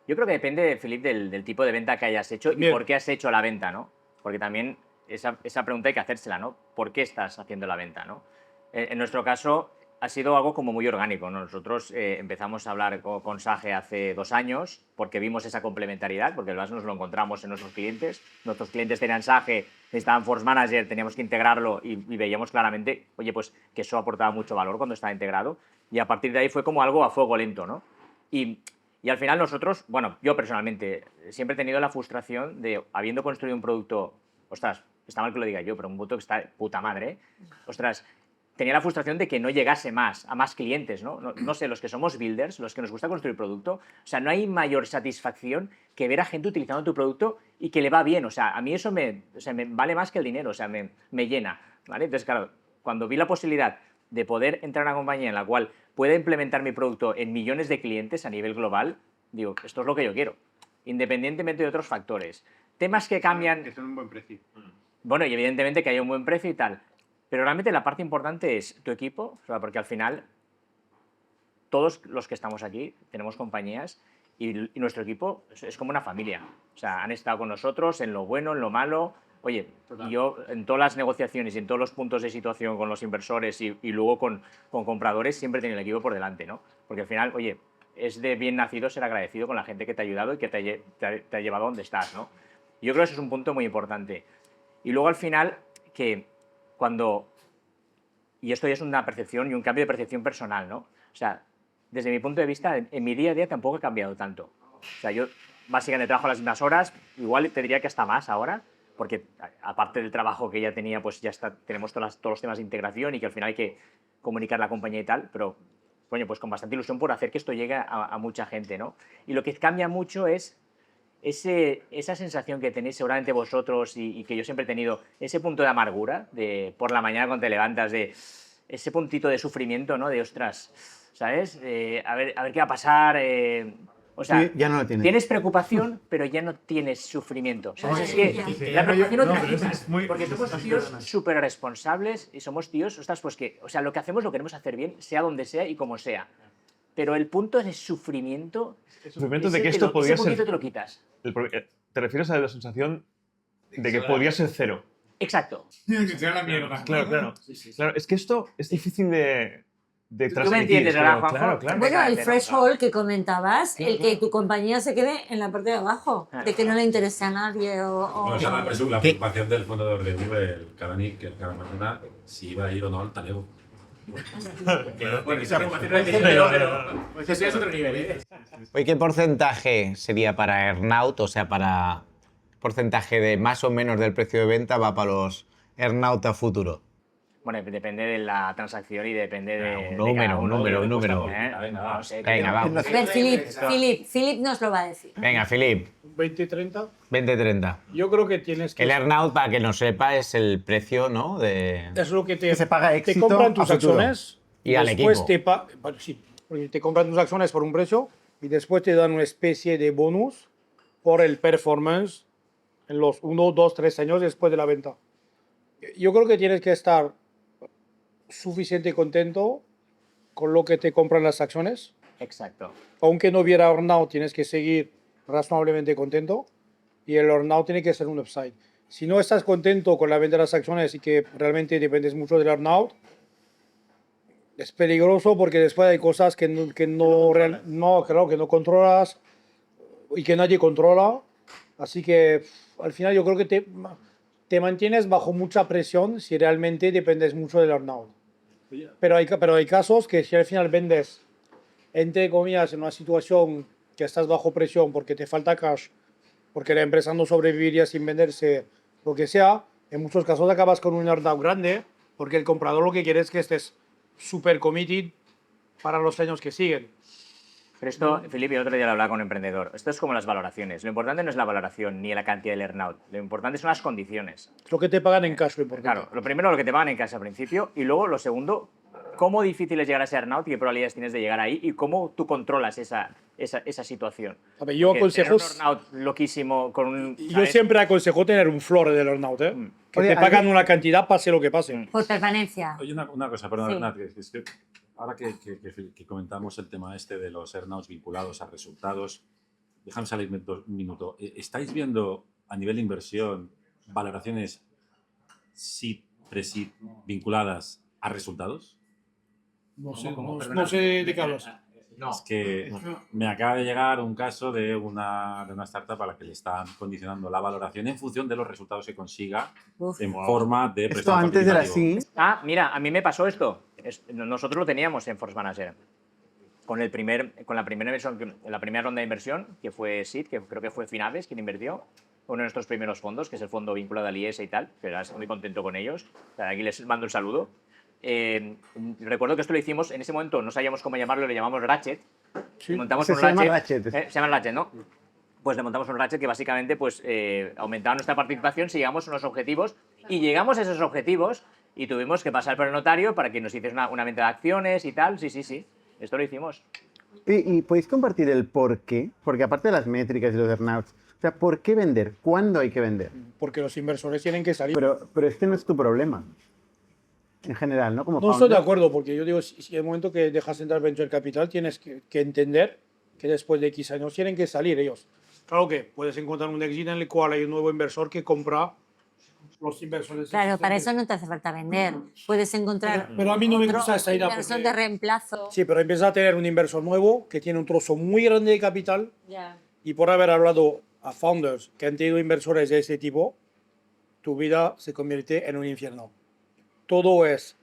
Speaker 8: Yo creo que depende, Philippe, del tipo de venta que hayas hecho y
Speaker 6: Bien.
Speaker 8: por qué has hecho la venta, ¿no? Porque también esa pregunta hay que hacérsela, ¿no? ¿Por qué estás haciendo la venta, ¿no? En nuestro caso ha sido algo como muy orgánico, ¿no? Nosotros empezamos a hablar con Sage hace 2 años porque vimos esa complementariedad, porque además nos lo encontramos en nuestros clientes. Nuestros clientes tenían Sage, necesitaban Force Manager, teníamos que integrarlo y veíamos claramente, oye, pues que eso aportaba mucho valor cuando estaba integrado. Y a partir de ahí fue como algo a fuego lento, ¿no? Y al final nosotros, bueno, yo personalmente siempre he tenido la frustración de, habiendo construido un producto, ostras, está mal que lo diga yo, pero un producto que está de puta madre, ostras, tenía la frustración de que no llegase a más clientes, ¿no? No sé, los que somos builders, los que nos gusta construir producto, o sea, no hay mayor satisfacción que ver a gente utilizando tu producto y que le va bien, o sea, a mí eso me vale más que el dinero, o sea, me llena, ¿vale? Entonces, claro, cuando vi la posibilidad de poder entrar a una compañía en la cual pueda implementar mi producto en millones de clientes a nivel global, digo, esto es lo que yo quiero, independientemente de otros factores. Temas que cambian...
Speaker 1: Que son un buen precio.
Speaker 8: Bueno, y evidentemente que haya un buen precio y tal, pero realmente la parte importante es tu equipo, o sea, porque al final todos los que estamos aquí tenemos compañías y nuestro equipo es como una familia. O sea, han estado con nosotros en lo bueno, en lo malo. Oye, y yo en todas las negociaciones y en todos los puntos de situación con los inversores y luego con compradores siempre he tenido el equipo por delante, ¿no? Porque al final, oye, es de bien nacido ser agradecido con la gente que te ha ayudado y que te ha llevado a donde estás, ¿no? Yo creo que eso es un punto muy importante. Y luego al final, que cuando... Y esto ya es una percepción y un cambio de percepción personal, ¿no? O sea, desde mi punto de vista, en mi día a día tampoco he cambiado tanto. O sea, yo básicamente trabajo las mismas horas, igual te diría que hasta más ahora, porque aparte del trabajo que ya tenía, pues ya tenemos todos los temas de integración y que al final hay que comunicar la compañía y tal, pero, coño, pues con bastante ilusión por hacer que esto llegue a mucha gente, ¿no? Y lo que cambia mucho es esa sensación que tenéis seguramente vosotros y que yo siempre he tenido, ese punto de amargura, de por la mañana cuando te levantas, de ese puntito de sufrimiento, ¿no? De ostras, ¿sabes? A ver qué va a pasar. O sea,
Speaker 1: Sí, ya no lo tienes.
Speaker 8: Tienes preocupación, pero ya no tienes sufrimiento. ¿Sabes? Es que la preocupación no te la quitas, porque somos tíos súper responsables y somos tíos, ostras, pues que, o sea, lo que hacemos lo queremos hacer bien, sea donde sea y como sea. Pero el punto de sufrimiento...
Speaker 3: El sufrimiento de que esto podría ser...
Speaker 8: te lo quitas.
Speaker 3: ¿Te refieres a la sensación de que podría ser cero?
Speaker 8: Exacto.
Speaker 4: Que sea la mierda.
Speaker 3: Claro, claro. Claro, es que esto es difícil de transmitir.
Speaker 8: Tú me entiendes, ¿verdad, Juanjo?
Speaker 3: Claro, claro.
Speaker 5: Bueno, el threshold que comentabas, el que tu compañía se quede en la parte de abajo, de que no le interese a nadie o...
Speaker 9: Bueno, esa es la preocupación del fundador de Google, cada mañana, si iba a ir o no al talego.
Speaker 4: Pues ese es otro nivel, ¿eh?
Speaker 2: Oye, ¿qué porcentaje sería para earnout? O sea, para porcentaje de más o menos del precio de venta va para los earnout a futuro.
Speaker 8: Bueno, depende de la transacción y depende de...
Speaker 2: Un número.
Speaker 8: No sé,
Speaker 2: Venga, vamos.
Speaker 5: A ver, Philip nos lo va a decir.
Speaker 2: Venga, Philip,
Speaker 6: 20-30.
Speaker 2: 20-30.
Speaker 6: Yo creo que tienes que...
Speaker 2: El earnout, para que no sepa, es el precio, ¿no?
Speaker 6: Es lo que
Speaker 1: se paga
Speaker 6: te
Speaker 1: éxito
Speaker 6: compran tus
Speaker 1: a futuro.
Speaker 6: acciones
Speaker 2: Y al
Speaker 6: después
Speaker 2: equipo.
Speaker 6: sí, porque te compran tus acciones por un precio y después te dan una especie de bonus por el performance en los 1, 2, 3 años después de la venta. Yo creo que tienes que estar suficiente contento con lo que te compran las acciones.
Speaker 8: Exacto.
Speaker 6: Aunque no hubiera earnout, tienes que seguir razonablemente contento y el earnout tiene que ser un upside. Si no estás contento con la venta de las acciones y que realmente dependes mucho del earnout, es peligroso porque después hay cosas que no controlas y que nadie controla. Así que al final yo creo que te mantienes bajo mucha presión si realmente dependes mucho del earnout. Pero hay casos que si al final vendes, entre comillas, en una situación que estás bajo presión porque te falta cash, porque la empresa no sobreviviría sin venderse, lo que sea, en muchos casos acabas con un earnout grande porque el comprador lo que quiere es que estés super committed para los años que siguen.
Speaker 8: Pero esto, Felipe, el otro día lo hablaba con un emprendedor. Esto es como las valoraciones. Lo importante no es la valoración ni la cantidad del earnout. Lo importante son las condiciones.
Speaker 6: Es lo que te pagan en cash, lo importante.
Speaker 8: Claro, lo primero lo que te pagan en casa al principio y luego lo segundo, cómo difícil es llegar a ese earnout y qué probabilidades tienes de llegar ahí y cómo tú controlas esa situación.
Speaker 6: A ver, yo
Speaker 8: Porque
Speaker 6: aconsejo...
Speaker 8: tener un earnout loquísimo con un...
Speaker 6: Yo
Speaker 8: ¿sabes?
Speaker 6: siempre aconsejo tener un floor del earnout, ¿eh? Que
Speaker 1: Oye,
Speaker 6: te pagan una cantidad pase lo que pase.
Speaker 5: Por permanencia.
Speaker 9: Oye, una cosa, perdón,
Speaker 5: Sí.
Speaker 9: Nat, es que ahora que comentamos el tema este de los earnouts vinculados a resultados, déjame salirme un minuto. ¿Estáis viendo a nivel de inversión valoraciones seed, pre-seed vinculadas a resultados?
Speaker 6: No sé de qué hablas.
Speaker 9: Es que me acaba de llegar un caso de una startup a la que le están condicionando la valoración en función de los resultados que consiga en forma de
Speaker 1: Esto
Speaker 9: préstamo
Speaker 1: antes era
Speaker 9: participativo.
Speaker 1: así.
Speaker 8: Ah, mira, a mí me pasó esto. Nosotros lo teníamos en Force Manager. Con la primera inversión, la primera ronda de inversión, que fue Seed, que creo que fue Finaves quien invirtió, uno de nuestros primeros fondos, que es el fondo vinculado al IES y tal, que estoy muy contento con ellos. O sea, aquí les mando un saludo. Recuerdo que esto lo hicimos, en ese momento no sabíamos cómo llamarlo, le llamamos Ratchet.
Speaker 1: Sí,
Speaker 8: Montamos
Speaker 1: se
Speaker 8: un
Speaker 1: llama
Speaker 8: Ratchet.
Speaker 1: Ratchet.
Speaker 8: Se llama Ratchet, ¿no? Pues le montamos un Ratchet que básicamente pues, aumentaba nuestra participación si llegamos a unos objetivos, y llegamos a esos objetivos y tuvimos que pasar por el notario para que nos hiciese una venta de acciones y tal. Sí. Esto lo hicimos.
Speaker 1: ¿Y podéis compartir el por qué? Porque aparte de las métricas y los earnouts, o sea, ¿por qué vender? ¿Cuándo hay que vender?
Speaker 6: Porque los inversores tienen que salir.
Speaker 1: Pero este no es tu problema. En general, ¿no? Como
Speaker 6: No estoy de
Speaker 1: founder.
Speaker 6: acuerdo, porque yo digo, si el momento que dejas entrar Venture Capital, tienes que entender que después de X años tienen que salir ellos. Claro que puedes encontrar un exit en el cual hay un nuevo inversor que compra los inversores.
Speaker 5: Claro, para
Speaker 6: existentes.
Speaker 5: eso no te hace falta vender. Puedes encontrar
Speaker 6: Pero a mí no me
Speaker 5: otro
Speaker 6: gusta esa idea
Speaker 5: inversor
Speaker 6: porque-
Speaker 5: de reemplazo.
Speaker 6: Sí, pero empieza a tener un inversor nuevo que tiene un trozo muy grande de capital,
Speaker 5: Ya.
Speaker 6: y por haber hablado a founders que han tenido inversores de ese tipo, tu vida se convierte en un infierno. Todo es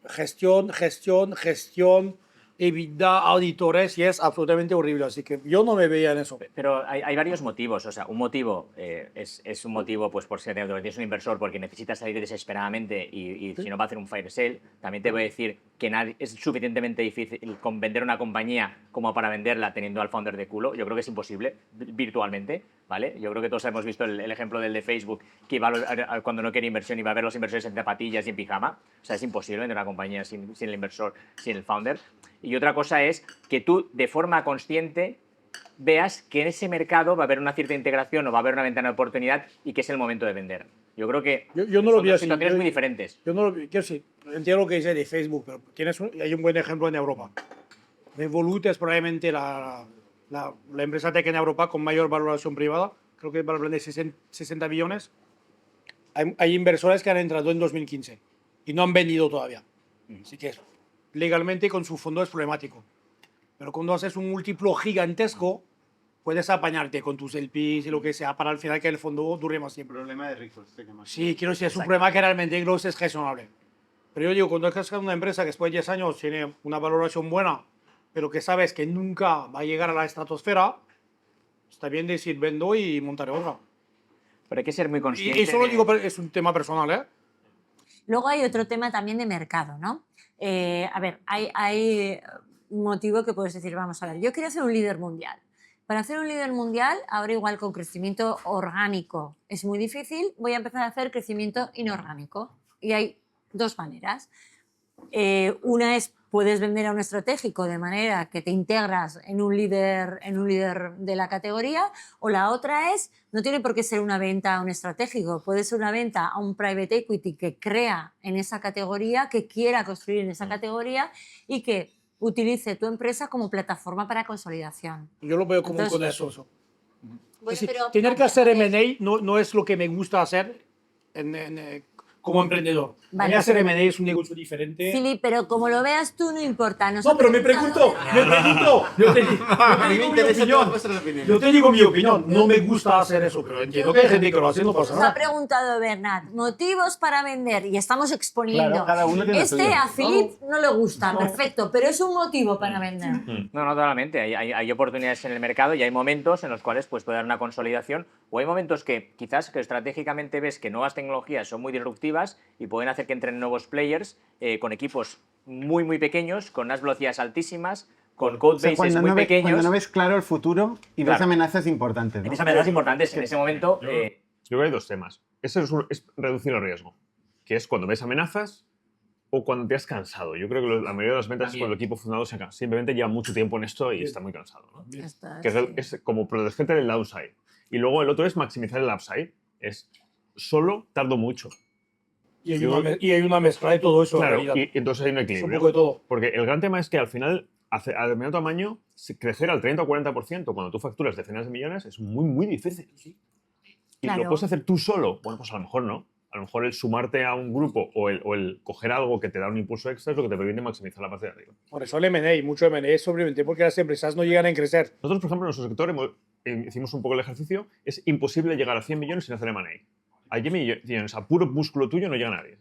Speaker 6: gestión, EBITDA, auditores, y es absolutamente horrible. Así que yo no me veía en eso.
Speaker 8: Pero hay varios motivos. O sea, un motivo es un motivo pues, por si tienes un inversor porque necesitas salir desesperadamente y si no va a hacer un fire sale. También te voy a decir que es suficientemente difícil con vender una compañía como para venderla teniendo al founder de culo. Yo creo que es imposible virtualmente, ¿vale? Yo creo que todos hemos visto el ejemplo del de Facebook, que iba cuando no quiere inversión iba a ver los inversores en zapatillas y en pijama. O sea, es imposible vender una compañía sin el inversor, sin el founder. Y otra cosa es que tú, de forma consciente, veas que en ese mercado va a haber una cierta integración o va a haber una ventana de oportunidad y que es el momento de vender. Yo creo que
Speaker 6: Yo no lo
Speaker 8: son
Speaker 6: vi
Speaker 8: dos
Speaker 6: así.
Speaker 8: situaciones
Speaker 6: Yo-
Speaker 8: muy diferentes.
Speaker 6: Yo no lo vi, quiero decir, entiendo lo que dice de Facebook, pero hay un buen ejemplo en Europa. Revolut es probablemente la empresa tech en Europa con mayor valoración privada. Creo que vale de 60 billones. Hay inversores que han entrado en 2015 y no han vendido todavía. Así que legalmente con su fondo es problemático. Pero cuando haces un múltiplo gigantesco, puedes apañarte con tus LPs y lo que sea para al final que el fondo dure más tiempo.
Speaker 1: Problema de ricos.
Speaker 6: Sí, quiero decir, es un problema que realmente Gross es gestionable. Pero yo digo, cuando es una empresa que después de 10 años tiene una valoración buena, pero que sabes que nunca va a llegar a la estratosfera, está bien decir vendo y montaré otra.
Speaker 8: Pero hay que ser muy consciente.
Speaker 6: Y eso lo digo, es un tema personal, ¿eh?
Speaker 5: Luego hay otro tema también de mercado, ¿no? A ver, hay un motivo que puedes decir, vamos a ver, yo quiero ser un líder mundial. Para hacer un líder mundial, ahora igual con crecimiento orgánico es muy difícil, voy a empezar a hacer crecimiento inorgánico. Y hay dos maneras. Una es, puedes vender a un estratégico de manera que te integras en un líder de la categoría, o la otra es, no tiene por qué ser una venta a un estratégico, puede ser una venta a un private equity que crea en esa categoría, que quiera construir en esa categoría y que utilice tu empresa como plataforma para consolidación.
Speaker 6: Yo lo veo como
Speaker 5: Entonces,
Speaker 6: un consenso.
Speaker 5: Bueno,
Speaker 6: Es decir,
Speaker 5: pero-
Speaker 6: tener que hacer M&A no es lo que me gusta hacer como emprendedor.
Speaker 5: Vale.
Speaker 6: Para mí hacer M&A es un negocio diferente.
Speaker 5: Philip, pero como lo veas tú no importa.
Speaker 6: No, pero me pregunto. Yo te digo mi opinión. No me gusta hacer eso, pero entiendo que hay gente que lo hace, no pasa
Speaker 5: Nos ha
Speaker 6: nada.
Speaker 5: preguntado Bernat, motivos para vender, y estamos exponiendo.
Speaker 1: Claro, cada uno tiene lo
Speaker 5: Este
Speaker 1: suyo.
Speaker 5: a Philip no le gusta, perfecto, pero es un motivo para vender.
Speaker 8: No, totalmente. Hay oportunidades en el mercado y hay momentos en los cuales pues, puede dar una consolidación, o hay momentos que quizás que estratégicamente ves que nuevas tecnologías son muy disruptivas y pueden hacer que entren nuevos players con equipos muy, muy pequeños, con unas velocidades altísimas, con code
Speaker 1: O sea,
Speaker 8: bases muy
Speaker 1: cuando
Speaker 8: pequeños.
Speaker 1: no ves claro el futuro y ves
Speaker 8: Claro.
Speaker 1: amenazas importantes, ¿no?
Speaker 8: Esas amenazas importantes en ese momento.
Speaker 3: Yo creo que hay dos temas. Ese es reducir el riesgo, que es cuando ves amenazas o cuando te has cansado. Yo creo que la mayoría de las ventas es cuando el equipo fundador simplemente lleva mucho tiempo en esto y está muy cansado, ¿no? Que es como protegerte del downside. Y luego el otro es maximizar el upside. Es solo tardo mucho.
Speaker 6: Y hay una mezcla de todo eso.
Speaker 3: Claro,
Speaker 6: en realidad.
Speaker 3: y entonces hay un
Speaker 6: Es
Speaker 3: equilibrio.
Speaker 6: un poco de todo.
Speaker 3: Porque el gran tema es que al final, a determinado tamaño, crecer al 30 o 40% cuando tú facturas decenas de millones es muy, muy difícil. Y
Speaker 5: Claro.
Speaker 3: lo puedes hacer tú solo. Bueno, pues a lo mejor no. A lo mejor el sumarte a un grupo o el coger algo que te da un impulso extra es lo que te permite maximizar la parte de arriba.
Speaker 6: Por eso el M&A, mucho M&A es simplemente porque las empresas no llegan a crecer.
Speaker 3: Nosotros, por ejemplo, en nuestro sector hicimos un poco el ejercicio. Es imposible llegar a 100 millones sin hacer M&A. A 10 millones, a puro músculo tuyo no llega nadie.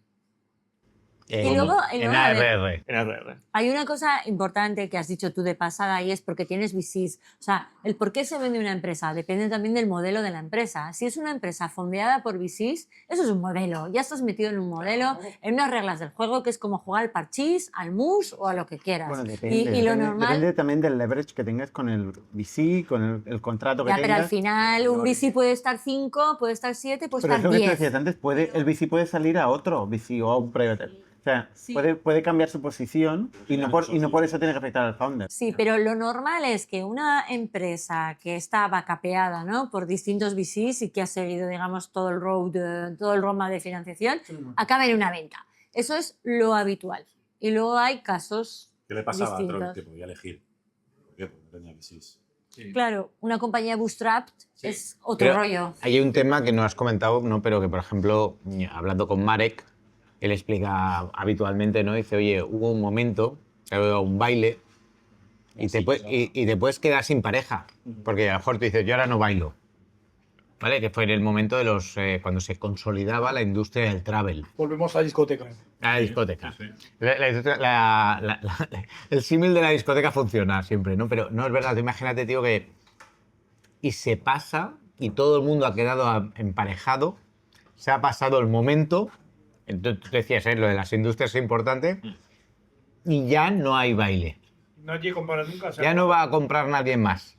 Speaker 5: Y luego,
Speaker 2: En
Speaker 5: a ver,
Speaker 2: ARR.
Speaker 3: En ARR.
Speaker 5: hay una cosa importante que has dicho tú de pasada y es porque tienes VCs. O sea, el por qué se vende una empresa depende también del modelo de la empresa. Si es una empresa fondeada por VCs, eso es un modelo. Ya estás metido en un modelo, en unas reglas del juego que es como jugar al parchís, al mus o a lo que quieras.
Speaker 1: Bueno, depende.
Speaker 5: y lo
Speaker 1: depende,
Speaker 5: normal...
Speaker 1: depende también del leverage que tengas con el VC, con el contrato que
Speaker 5: Ya,
Speaker 1: tengas.
Speaker 5: pero al final un VC puede estar 5, puede estar 7, puede
Speaker 1: Pero es
Speaker 5: estar
Speaker 1: lo que tú
Speaker 5: 10.
Speaker 1: decías antes, el VC puede salir a otro VC o a un private. O sea,
Speaker 5: Sí.
Speaker 1: puede cambiar su posición y no por eso tiene que afectar al founder.
Speaker 5: Sí, pero lo normal es que una empresa que está backupeada, ¿no?, por distintos VCs y que ha seguido, digamos, todo el roadmap de financiación, acabe en una venta. Eso es lo habitual. Y luego hay casos
Speaker 9: ¿Qué le pasaba a
Speaker 5: distintos.
Speaker 9: Troy que podía elegir? ¿Por qué? Porque no tenía VCs.
Speaker 5: Claro, una compañía bootstrapped es otro
Speaker 2: Pero
Speaker 5: rollo.
Speaker 2: hay un tema que no has comentado, ¿no? Pero que, por ejemplo, hablando con Marek, él explica habitualmente, ¿no? Dice, oye, hubo un momento, que había un baile, y te puedes quedar sin pareja. Porque a lo mejor tú dices, yo ahora no bailo. ¿Vale? Que fue en el momento de cuando se consolidaba la industria del travel.
Speaker 6: Volvemos a la discoteca.
Speaker 2: La discoteca. El símil de la discoteca funciona siempre, ¿no? Pero no es verdad. Tú imagínate, tío, que... Y se pasa, y todo el mundo ha quedado emparejado, se ha pasado el momento... Entonces, tú decías, lo de las industrias es importante, y ya no hay baile.
Speaker 6: Nadie compara nunca.
Speaker 2: Ya no va a comprar nadie más.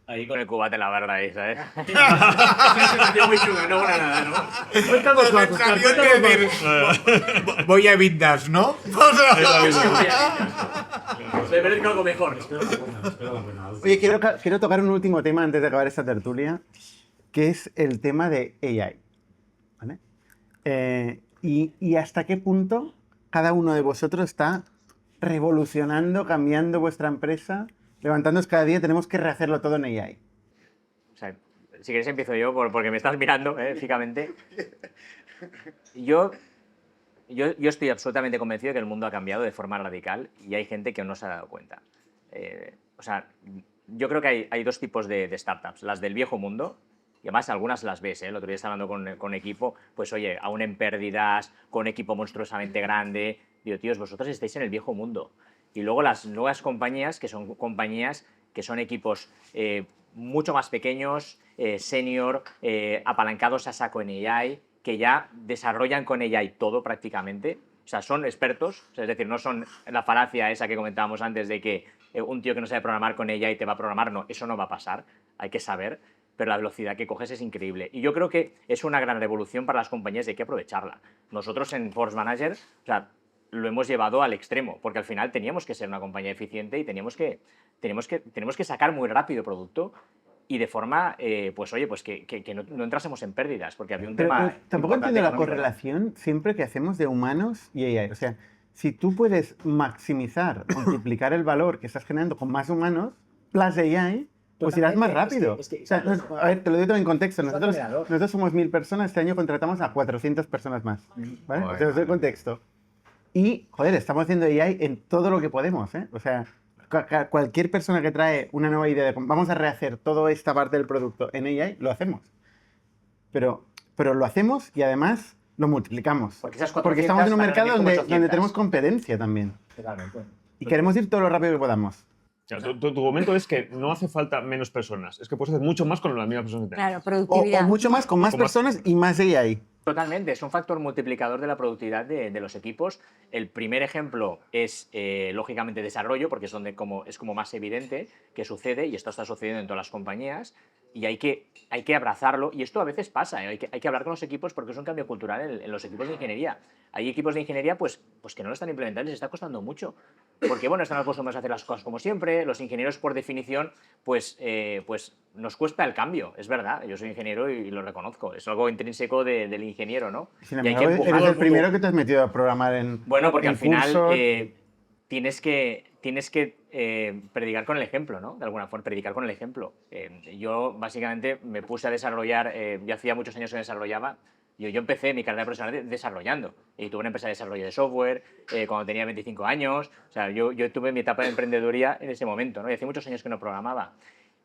Speaker 8: Ahí con el cubate en la barra ahí, ¿sabes?
Speaker 10: Es una sensación muy chunga, no para nada, ¿no?
Speaker 6: Cuéntanos más, Oscar, cuéntanos más.
Speaker 4: Voy a Vindas, ¿no?
Speaker 10: Se merezca algo mejor.
Speaker 1: Oye, quiero tocar un último tema antes de acabar esta tertulia, que es el tema de AI. ¿Vale? Y hasta qué punto cada uno de vosotros está revolucionando, cambiando vuestra empresa, levantándoos cada día, tenemos que rehacerlo todo en AI.
Speaker 8: O sea, si quieres empiezo yo, porque me estás mirando, fijamente. Yo estoy absolutamente convencido de que el mundo ha cambiado de forma radical y hay gente que no se ha dado cuenta. O sea, yo creo que hay dos tipos de startups. Las del viejo mundo, y además algunas las ves, el otro día estaba hablando con equipo, pues oye, aún en pérdidas, con equipo monstruosamente grande. Digo, tíos, vosotros estáis en el viejo mundo. Y luego las nuevas compañías, que son compañías que son equipos mucho más pequeños, senior, apalancados a saco en AI, que ya desarrollan con AI todo prácticamente. O sea, son expertos, es decir, no son la falacia esa que comentábamos antes de que un tío que no sabe programar con AI te va a programar. No, eso no va a pasar, hay que saber, pero la velocidad que coges es increíble. Y yo creo que es una gran revolución para las compañías y hay que aprovecharla. Nosotros en Force Manager, o sea, lo hemos llevado al extremo, porque al final teníamos que ser una compañía eficiente y tenemos que sacar muy rápido producto y de forma, pues oye, pues que no entrásemos en pérdidas, porque había un
Speaker 1: Pero
Speaker 8: tema
Speaker 1: tampoco
Speaker 8: importante
Speaker 1: entiendo la
Speaker 8: económico.
Speaker 1: correlación siempre que hacemos de humanos y AI. O sea, si tú puedes maximizar, multiplicar el valor que estás generando con más humanos, plus AI, pues irás más rápido. O sea, a ver, te lo digo en contexto. Nosotros somos 1000 personas, este año contratamos a 400 personas más. ¿Vale?
Speaker 2: Joder,
Speaker 1: Te os doy contexto. Y, joder, estamos haciendo AI en todo lo que podemos, ¿eh? O sea, cualquier persona que trae una nueva idea de vamos a rehacer toda esta parte del producto en AI, lo hacemos. Pero lo hacemos y además lo multiplicamos.
Speaker 8: Porque esas
Speaker 1: Porque estamos en un
Speaker 8: 400
Speaker 1: mercado
Speaker 8: van a venir como
Speaker 1: donde
Speaker 8: 800.
Speaker 1: tenemos competencia también.
Speaker 8: Totalmente.
Speaker 1: Y queremos ir todo lo rápido que podamos.
Speaker 3: Claro, tu argumento es que no hace falta menos personas, es que puedes hacer mucho más con las mismas personas que tienes.
Speaker 5: Claro,
Speaker 1: O
Speaker 5: productividad.
Speaker 1: mucho más con más
Speaker 3: Con más-
Speaker 1: personas y más AI.
Speaker 8: Totalmente, es un factor multiplicador de la productividad de los equipos. El primer ejemplo es, lógicamente, desarrollo, porque es donde es como más evidente que sucede, y esto está sucediendo en todas las compañías, y hay que abrazarlo, y esto a veces pasa, hay que hablar con los equipos porque es un cambio cultural en los equipos de ingeniería. Hay equipos de ingeniería pues que no lo están implementando y les está costando mucho, porque bueno, están acostumbrados a hacer las cosas como siempre, los ingenieros por definición pues nos cuesta el cambio, es verdad, yo soy ingeniero y lo reconozco, es algo intrínseco del ingeniero ingeniero, ¿no?
Speaker 1: Sin
Speaker 8: Y hay
Speaker 1: embargo,
Speaker 8: que empujar
Speaker 1: eres
Speaker 8: todo
Speaker 1: el primero que te has metido a programar en
Speaker 8: Bueno, porque
Speaker 1: en
Speaker 8: al final
Speaker 1: cursos.
Speaker 8: tienes que predicar con el ejemplo, ¿no? De alguna forma, predicar con el ejemplo. Yo básicamente me puse a desarrollar, yo hacía muchos años que desarrollaba, yo empecé mi carrera profesional desarrollando y tuve una empresa de desarrollo de software cuando tenía 25 años, o sea, yo tuve mi etapa de emprendeduría en ese momento, ¿no? Y hace muchos años que no programaba.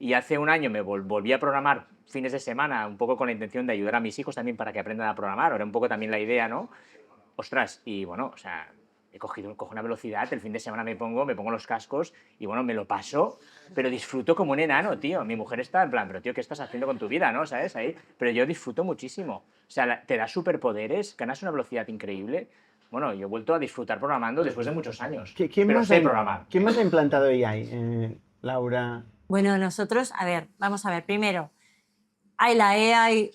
Speaker 8: Y hace un año me volví a programar fines de semana, un poco con la intención de ayudar a mis hijos también para que aprendan a programar, era un poco también la idea, ¿no? Ostras, y bueno, o sea, cojo una velocidad, el fin de semana me pongo los cascos y bueno, me lo paso, pero disfruto como un enano, tío. Mi mujer está en plan, pero tío, ¿qué estás haciendo con tu vida, no? ¿Sabes? Ahí, pero yo disfruto muchísimo. O sea, te da superpoderes, ganas una velocidad increíble. Bueno, yo he vuelto a disfrutar programando después de muchos años. Pero sé programar.
Speaker 1: ¿Quién más ha implantado AI? Laura.
Speaker 5: Bueno, nosotros, a ver, vamos a ver. Primero, hay la AI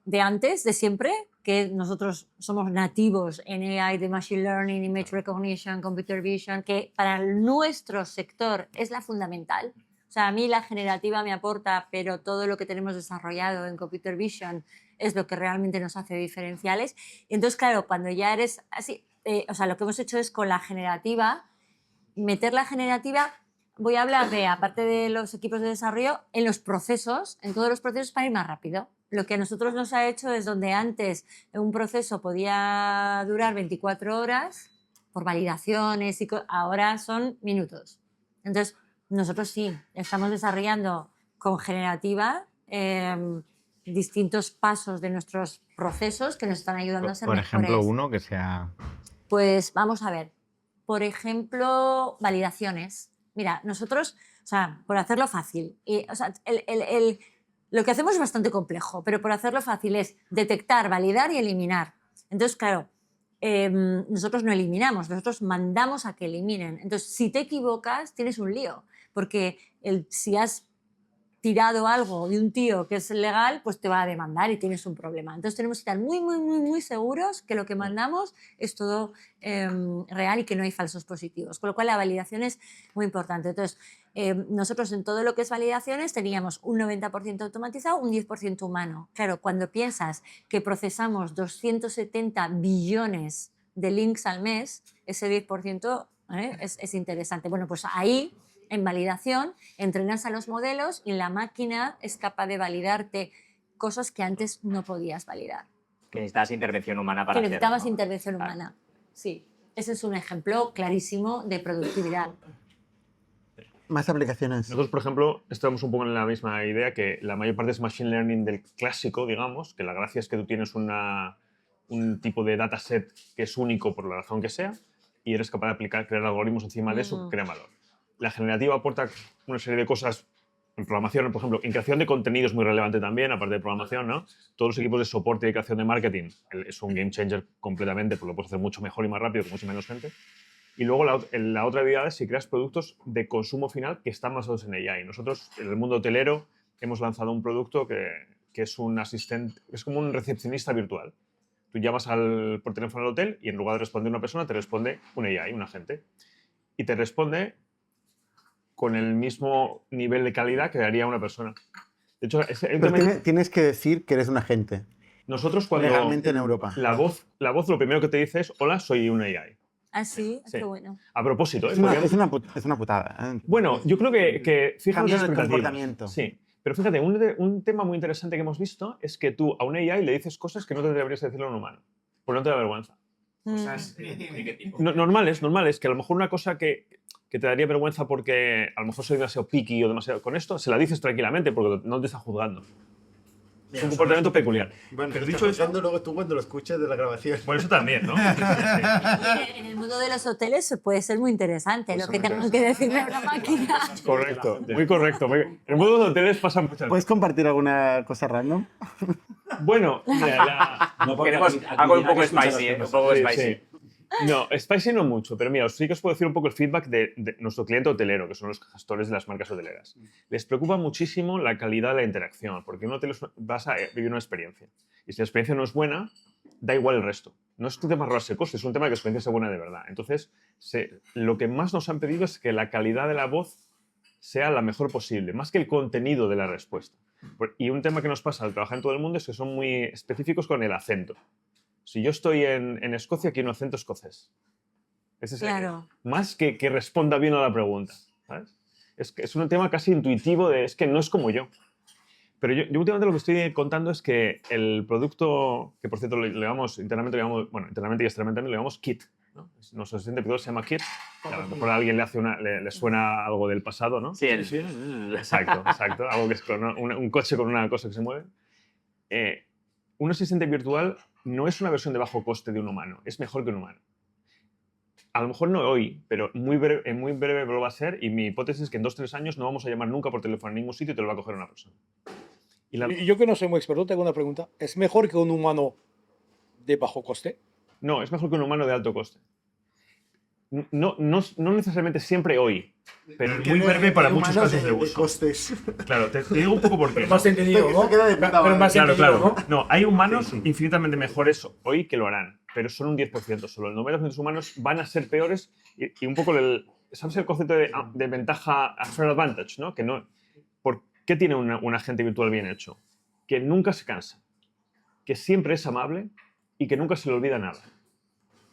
Speaker 5: de antes, de siempre, que nosotros somos nativos en AI de Machine Learning, Image Recognition, Computer Vision, que para nuestro sector es la fundamental. O sea, a mí la generativa me aporta, pero todo lo que tenemos desarrollado en Computer Vision es lo que realmente nos hace diferenciales. Y entonces, claro, cuando ya eres así, o sea, lo que hemos hecho es con la generativa, meter la generativa, voy a hablar de, aparte de los equipos de desarrollo, en los procesos, en todos los procesos para ir más rápido. Lo que a nosotros nos ha hecho es donde antes un proceso podía durar 24 horas por validaciones, ahora son minutos. Entonces, nosotros sí, estamos desarrollando con generativa distintos pasos de nuestros procesos que nos están ayudando a ser
Speaker 2: Por
Speaker 5: mejores.
Speaker 2: ejemplo, uno que sea...
Speaker 5: Pues vamos a ver. Por ejemplo, validaciones. Mira, nosotros, o sea, por hacerlo fácil, o sea, lo que hacemos es bastante complejo, pero por hacerlo fácil es detectar, validar y eliminar. Entonces, claro, nosotros no eliminamos, nosotros mandamos a que eliminen. Entonces, si te equivocas, tienes un lío, porque si has tirado algo de un tío que es legal, pues te va a demandar y tienes un problema. Entonces tenemos que estar muy, muy, muy, muy seguros que lo que mandamos es todo real y que no hay falsos positivos. Con lo cual la validación es muy importante. Entonces nosotros en todo lo que es validaciones teníamos un 90% automatizado, un 10% humano. Claro, cuando piensas que procesamos 270 billones de links al mes, ese 10% es interesante. Bueno, pues ahí en validación, entrenas a los modelos y la máquina es capaz de validarte cosas que antes no podías validar.
Speaker 8: Que necesitabas intervención humana para
Speaker 5: Que
Speaker 8: hacerlo,
Speaker 5: necesitabas
Speaker 8: ¿no?
Speaker 5: intervención humana. Sí, ese es un ejemplo clarísimo de productividad.
Speaker 1: Más aplicaciones.
Speaker 3: Nosotros, por ejemplo, estamos un poco en la misma idea, que la mayor parte es Machine Learning del clásico, digamos, que la gracia es que tú tienes un tipo de dataset que es único por la razón que sea y eres capaz de crear algoritmos encima de eso que crean valor. La generativa aporta una serie de cosas en programación, por ejemplo, en creación de contenido es muy relevante también, aparte de programación, ¿no? Todos los equipos de soporte y creación de marketing es un game changer completamente, porque lo puedes hacer mucho mejor y más rápido con mucha menos gente. Y luego la otra habilidad es si creas productos de consumo final que están basados en AI. Nosotros, en el mundo hotelero, hemos lanzado un producto que es un asistente, es como un recepcionista virtual. Tú llamas por teléfono al hotel y en lugar de responder una persona, te responde un AI, un agente. Y te responde con el mismo nivel de calidad que daría una persona. De hecho,
Speaker 1: tienes que decir que eres un agente.
Speaker 3: Nosotros cuando...
Speaker 1: Legalmente en Europa.
Speaker 3: La voz lo primero que te dice es, hola, soy un AI.
Speaker 5: Ah, sí,
Speaker 3: Sí.
Speaker 5: qué bueno.
Speaker 3: A propósito,
Speaker 1: Es una putada.
Speaker 3: Bueno, yo creo que fíjate
Speaker 1: Cambio de comportamiento.
Speaker 3: Sí, pero fíjate, un tema muy interesante que hemos visto es que tú a un AI le dices cosas que no te deberías decirle a un humano, porque no te da vergüenza.
Speaker 10: Cosas ¿de qué tipo?
Speaker 3: Normales, que a lo mejor una cosa que te daría vergüenza porque a lo mejor soy demasiado picky o demasiado con esto, se la dices tranquilamente porque no te está juzgando. Es un comportamiento peculiar.
Speaker 11: Bueno, pero dicho eso, luego tú cuando lo escuches de la grabación.
Speaker 3: Por eso también, ¿no?
Speaker 5: En el mundo de los hoteles puede ser muy interesante lo que tengan que decirle a una máquina.
Speaker 3: Correcto, muy correcto. En el mundo de los hoteles pasa muchas cosas.
Speaker 1: ¿Puedes compartir alguna cosa random?
Speaker 3: Bueno,
Speaker 8: queremos algo un poco spicy, un poco spicy.
Speaker 3: No, spicy no mucho, pero mira, sí que os puedo decir un poco el feedback de nuestro cliente hotelero, que son los gestores de las marcas hoteleras. Les preocupa muchísimo la calidad de la interacción, porque en un hotel vas a vivir una experiencia. Y si la experiencia no es buena, da igual el resto. No es un tema de ahorrarse costes, es un tema de que la experiencia sea buena de verdad. Entonces, lo que más nos han pedido es que la calidad de la voz sea la mejor posible, más que el contenido de la respuesta. Y un tema que nos pasa al trabajar en todo el mundo es que son muy específicos con el acento. Si yo estoy en Escocia, quiero un acento escocés. Ese es
Speaker 5: Claro.
Speaker 3: más que responda bien a la pregunta, ¿sabes? Es un tema casi intuitivo es que no es como yo. Pero yo últimamente lo que estoy contando es que el producto, que por cierto internamente y externamente le llamamos Kit, ¿no? Nuestro asistente virtual se llama Kit. A lo mejor a alguien le suena algo del pasado, ¿no?
Speaker 8: Sí,
Speaker 3: Exacto. Algo que es con un coche con una cosa que se mueve. Un asistente virtual no es una versión de bajo coste de un humano, es mejor que un humano. A lo mejor no hoy, pero en muy breve lo va a ser, y mi hipótesis es que en 2-3 años no vamos a llamar nunca por teléfono en ningún sitio y te lo va a coger una persona.
Speaker 6: Y yo que no soy muy experto, tengo una pregunta. ¿Es mejor que un humano de bajo coste?
Speaker 3: No, es mejor que un humano de alto coste. No necesariamente siempre hoy, pero es muy breve para muchos casos de uso.
Speaker 11: Costes.
Speaker 3: Claro, te digo un poco por qué.
Speaker 6: Más entendido, ¿no? Pero más
Speaker 3: Claro,
Speaker 6: entendido,
Speaker 3: claro. No, hay humanos infinitamente mejores hoy que lo harán, pero son un 10% solo. El 90% de los humanos van a ser peores y un poco ¿sabes el concepto de ventaja, fair advantage, ¿no? ¿Por qué tiene un agente virtual bien hecho? Que nunca se cansa, que siempre es amable y que nunca se le olvida nada.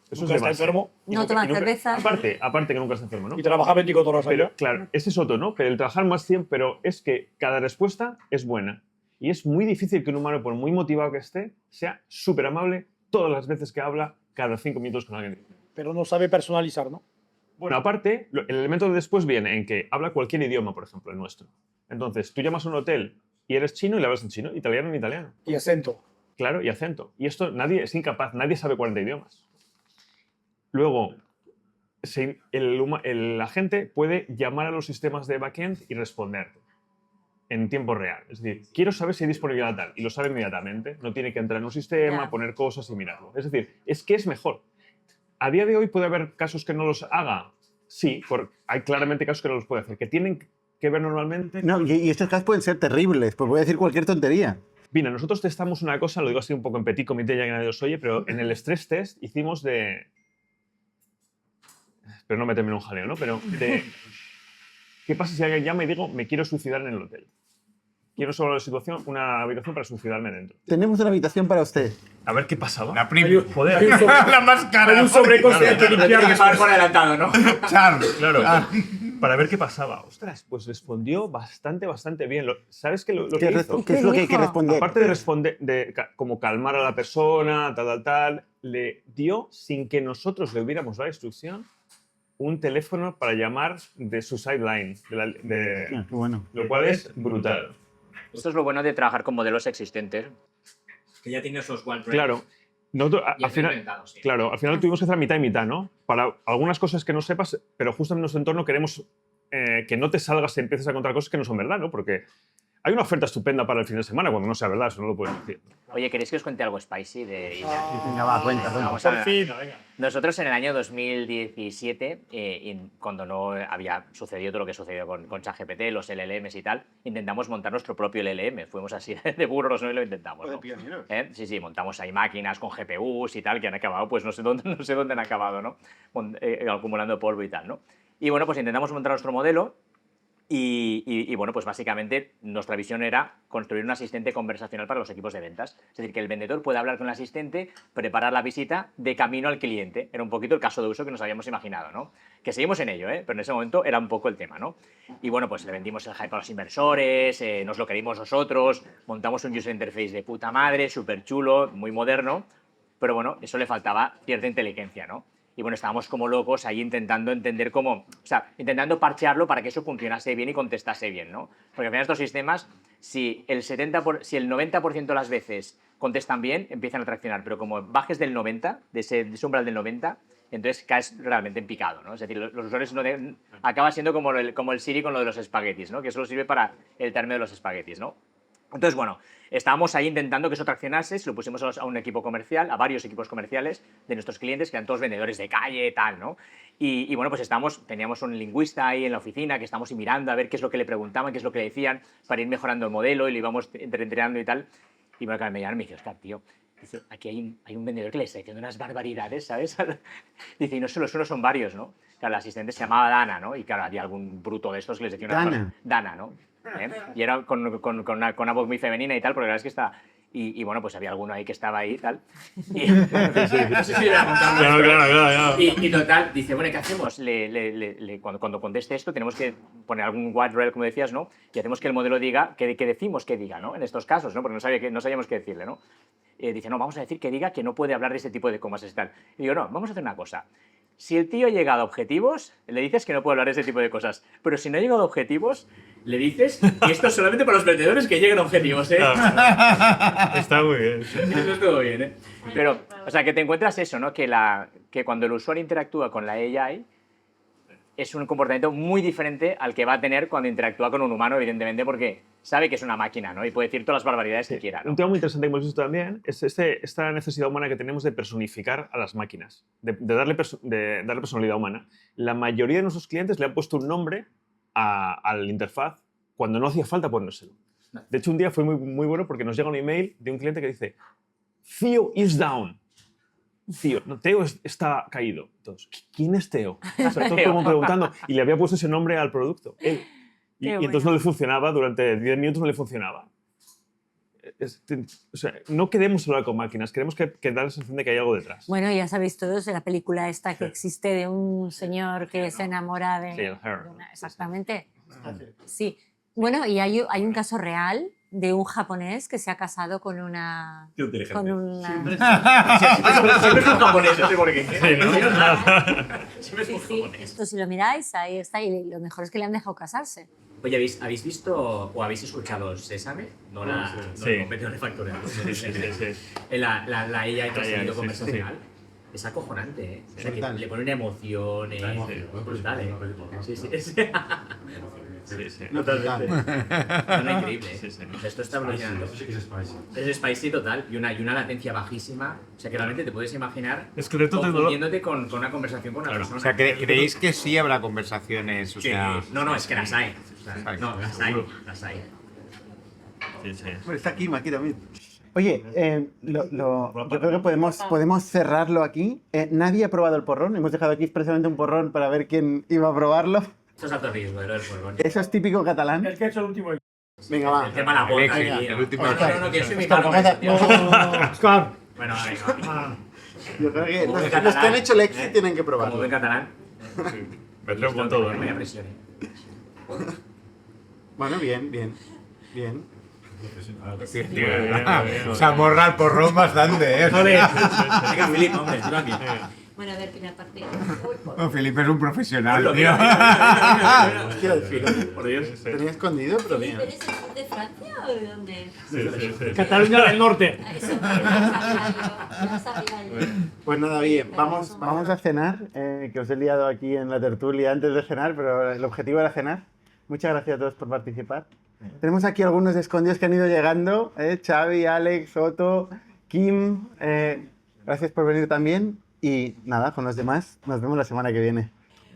Speaker 3: Eso
Speaker 6: nunca
Speaker 3: es de
Speaker 6: está
Speaker 3: base.
Speaker 6: enfermo.
Speaker 5: No toma cerveza.
Speaker 3: Aparte que nunca está enfermo, ¿no?
Speaker 6: Y trabaja 24 horas al
Speaker 3: Pero
Speaker 6: día.
Speaker 3: claro, ese es otro, ¿no? Pero el trabajar más tiempo, pero es que cada respuesta es buena. Y es muy difícil que un humano, por muy motivado que esté, sea súper amable todas las veces que habla cada 5 minutos con alguien.
Speaker 6: Pero no sabe personalizar, ¿no?
Speaker 3: Bueno, aparte, el elemento de después viene en que habla cualquier idioma, por ejemplo, el nuestro. Entonces, tú llamas a un hotel y eres chino y le hablas en chino, italiano en italiano.
Speaker 6: Y acento.
Speaker 3: Claro, y acento. Y esto nadie es incapaz, nadie sabe 40 idiomas. Luego, el agente puede llamar a los sistemas de backend y responderte en tiempo real. Es decir, quiero saber si hay disponibilidad tal, y lo sabe inmediatamente. No tiene que entrar en un sistema, poner cosas y mirarlo. Es decir, es que es mejor. ¿A día de hoy puede haber casos que no los haga? Sí, hay claramente casos que no los puede hacer. ¿Que tienen que ver normalmente?
Speaker 1: No, y estos casos pueden ser terribles, pues voy a decir cualquier tontería.
Speaker 3: Mira, nosotros testamos una cosa, lo digo así un poco en petit comité, ya que nadie los oye, pero en el stress test hicimos Pero no meterme en un jaleo, ¿no? Pero ¿qué pasa si alguien llama y digo, me quiero suicidar en el hotel? Quiero solo una habitación para suicidarme dentro.
Speaker 1: Tenemos una habitación para usted.
Speaker 3: A ver qué pasaba.
Speaker 4: La prima.
Speaker 3: Joder.
Speaker 4: La más cara.
Speaker 6: Hay un sobrecoste
Speaker 8: Tiene que pagar por adelantado, ¿no?
Speaker 4: Charles.
Speaker 3: Claro. Para ver qué pasaba. Ostras, pues respondió bastante bien. ¿Sabes qué lo que hizo?
Speaker 1: ¿Qué es lo que hay que responder?
Speaker 3: Aparte de responder, como calmar a la persona, tal, le dio, sin que nosotros le hubiéramos dado la instrucción, un teléfono para llamar de su sideline.
Speaker 1: Bueno.
Speaker 3: Lo cual es brutal.
Speaker 8: Esto es lo bueno de trabajar con modelos existentes.
Speaker 10: Que ya tiene esos wireframes.
Speaker 3: Claro. Al final tuvimos que hacer mitad y mitad, ¿no? Para algunas cosas que no sepas, pero justo en nuestro entorno queremos que no te salgas y empieces a contar cosas que no son verdad, ¿no? Porque hay una oferta estupenda para el fin de semana cuando no sea verdad, eso no lo puedes decir.
Speaker 8: Oye, ¿queréis que os cuente algo spicy de
Speaker 1: Venga, va, cuenta.
Speaker 8: Vamos a ver. Nosotros en el año 2017, cuando no había sucedido todo lo que sucedió con ChatGPT, los LLMs y tal, intentamos montar nuestro propio LLM. Fuimos así de burros, ¿no? Y lo intentamos, ¿no? Sí, montamos ahí máquinas con GPUs y tal, que han acabado, pues no sé dónde han acabado, ¿no? Acumulando polvo y tal, ¿no? Y bueno, pues intentamos montar nuestro modelo. Y bueno, pues básicamente nuestra visión era construir un asistente conversacional para los equipos de ventas. Es decir, que el vendedor pueda hablar con el asistente, preparar la visita de camino al cliente. Era un poquito el caso de uso que nos habíamos imaginado, ¿no? Que seguimos en ello, pero en ese momento era un poco el tema, ¿no? Y bueno, pues le vendimos el hype a los inversores, nos lo querimos nosotros, montamos un user interface de puta madre, súper chulo, muy moderno, pero bueno, eso le faltaba cierta inteligencia, ¿no? Y bueno, estábamos como locos ahí intentando entender cómo, o sea, intentando parchearlo para que eso funcionase bien y contestase bien, ¿no? Porque al final estos sistemas, si el 90% de las veces contestan bien, empiezan a traccionar, pero como bajes del 90, de ese umbral del 90, entonces caes realmente en picado, ¿no? Es decir, los usuarios acaba siendo como el Siri con lo de los espaguetis, ¿no? Que solo sirve para el término de los espaguetis, ¿no? Entonces, bueno, estábamos ahí intentando que eso traccionase, se lo pusimos a un equipo comercial, a varios equipos comerciales de nuestros clientes, que eran todos vendedores de calle, tal, ¿no? Y bueno, pues teníamos un lingüista ahí en la oficina que estábamos mirando a ver qué es lo que le preguntaban, qué es lo que le decían, para ir mejorando el modelo y lo íbamos entrenando y tal. Y bueno, claro, me llaman y me dice, Oscar, tío, dice, aquí hay un vendedor que le está diciendo unas barbaridades, ¿sabes? Dice, y no solo son varios, ¿no? Claro, el asistente se llamaba Dana, ¿no? Y claro, había algún bruto de estos que les decía unas cosas. Dana, ¿no? ¿eh? Y era con una voz muy femenina y tal, porque la verdad es que está... Y bueno, pues había alguno ahí que estaba ahí y tal. Y, no sé si le voy a contar esto,
Speaker 3: Claro.
Speaker 8: y total, dice, bueno, ¿qué hacemos? Cuando conteste esto, tenemos que poner algún guardrail, como decías, ¿no? Y hacemos que el modelo diga, que decimos que diga, ¿no? En estos casos, ¿no? Porque no sabíamos qué decirle, ¿no? Dice, no, vamos a decir que diga que no puede hablar de ese tipo de comas y tal. Y digo, no, vamos a hacer una cosa. Si el tío ha llegado a objetivos, le dices que no puede hablar de ese tipo de cosas. Pero si no ha llegado a objetivos, le dices que esto es solamente para los vendedores que lleguen a objetivos, ¿eh?
Speaker 3: Está muy bien.
Speaker 8: Eso es todo bien, ¿eh? Pero, o sea, que te encuentras eso, ¿no? Que cuando el usuario interactúa con la AI, es un comportamiento muy diferente al que va a tener cuando interactúa con un humano, evidentemente, porque sabe que es una máquina, ¿no? Y puede decir todas las barbaridades que quiera, ¿no?
Speaker 3: Un tema muy interesante que hemos visto también es esta necesidad humana que tenemos de personificar a las máquinas, de darle personalidad humana. La mayoría de nuestros clientes le han puesto un nombre a la interfaz cuando no hacía falta ponérselo. De hecho, un día fue muy bueno porque nos llega un email de un cliente que dice Theo is down. Theo, no, Theo está caído. Entonces, ¿quién es Theo? O sea, todo como preguntando. Y le había puesto ese nombre al producto. Él. Y entonces no le funcionaba, durante 10 minutos no le funcionaba. O sea, no queremos hablar con máquinas, queremos que dar la sensación de que hay algo detrás.
Speaker 5: Bueno, ya sabéis todos en la película esta que existe de un señor que se enamora de...
Speaker 3: Sí, el Her.
Speaker 5: Exactamente. Sí. Bueno, y hay un caso real de un japonés que se ha casado con una...
Speaker 9: Tío inteligente.
Speaker 5: Con una...
Speaker 8: Siempre es un japonés, no sé por qué. Siempre es un japonés.
Speaker 5: Esto si lo miráis, ahí está, y lo mejor es que le han dejado casarse.
Speaker 8: Oye, ¿habéis visto o habéis escuchado Sésame? No la competición de factorial. La AI que ha salido conversacional. Es acojonante, ¿eh? O sea, que le pone una emoción, brutal, ¿eh? Sí. Totalmente. No, increíble, ¿eh? Esto está evolucionando. Es spicy total y una latencia bajísima. O sea, que realmente te puedes imaginar confundiéndote con una conversación con una persona.
Speaker 2: O sea, ¿creéis que sí habrá conversaciones? O sea,
Speaker 8: no, es que las hay. No, las hay.
Speaker 11: Bueno, está aquí también.
Speaker 1: Oye, yo creo que podemos cerrarlo aquí. Nadie ha probado el porrón. Hemos dejado aquí expresamente un porrón para ver quién iba a probarlo.
Speaker 8: Esto es alto riesgo, el porrón.
Speaker 1: Eso es típico catalán.
Speaker 6: El que ha hecho el último.
Speaker 1: Venga, va.
Speaker 8: El tema de la boca.
Speaker 2: el último.
Speaker 8: No, que yo soy muy malo con esto, tío.
Speaker 6: Oscar.
Speaker 8: Bueno, venga.
Speaker 1: Yo creo que los que han hecho el éxito tienen que
Speaker 8: Como
Speaker 1: probarlo.
Speaker 8: buen catalán.
Speaker 3: Me atrevo con todo.
Speaker 8: Me presione.
Speaker 1: Bueno, bien.
Speaker 2: O sea, morra el porrón bastante, ¿eh?
Speaker 8: Venga, Filipe, hombre, tú aquí.
Speaker 5: Bueno, a ver, que me aparte.
Speaker 2: No, Felipe es un profesional, tío.
Speaker 1: Hostia, el filo.
Speaker 8: Por Dios.
Speaker 1: Tenía escondido, pero bien.
Speaker 5: ¿Eres de Francia o de dónde?
Speaker 6: Cataluña del Norte.
Speaker 5: Eso, no sabía yo.
Speaker 1: Pues nada, bien. Vamos a cenar, que os he liado aquí en la tertulia antes de cenar, pero el objetivo era cenar. Muchas gracias a todos por participar. Tenemos aquí algunos escondidos que han ido llegando. Xavi, Alex, Otto, Kim. Gracias por venir también. Y nada, con los demás nos vemos la semana que viene.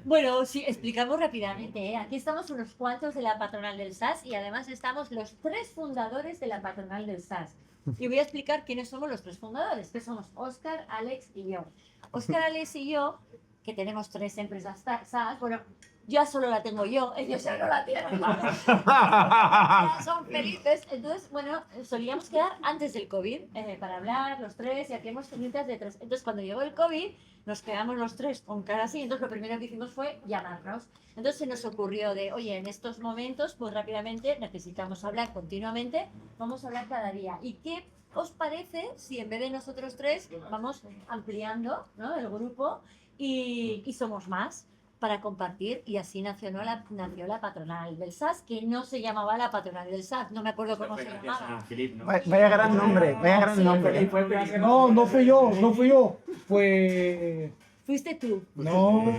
Speaker 5: Bueno, sí, explicamos rápidamente, ¿eh? Aquí estamos unos cuantos de la patronal del SAS y además estamos los 3 fundadores de la patronal del SAS. Y voy a explicar quiénes somos los 3 fundadores, que somos Óscar, Alex y yo. Óscar, Alex y yo, que tenemos 3 empresas SAS, bueno, ya solo la tengo yo, ellos ya no la tienen. Ya son felices. Entonces, bueno, solíamos quedar antes del COVID para hablar los 3 y hacíamos citas de 3. Entonces, cuando llegó el COVID, nos quedamos los 3 con cara así. Entonces, lo primero que hicimos fue llamarnos. Entonces, se nos ocurrió de, oye, en estos momentos, pues rápidamente necesitamos hablar continuamente, vamos a hablar cada día. ¿Y qué os parece si en vez de nosotros 3 vamos ampliando, ¿no?, el grupo y somos más? Para compartir, y así nació la patronal del SAS, que no se llamaba la patronal del SAS, no me acuerdo cómo se llamaba.
Speaker 1: Vaya gran nombre,
Speaker 6: No fui yo. Fue...
Speaker 5: Fuiste tú.
Speaker 6: No.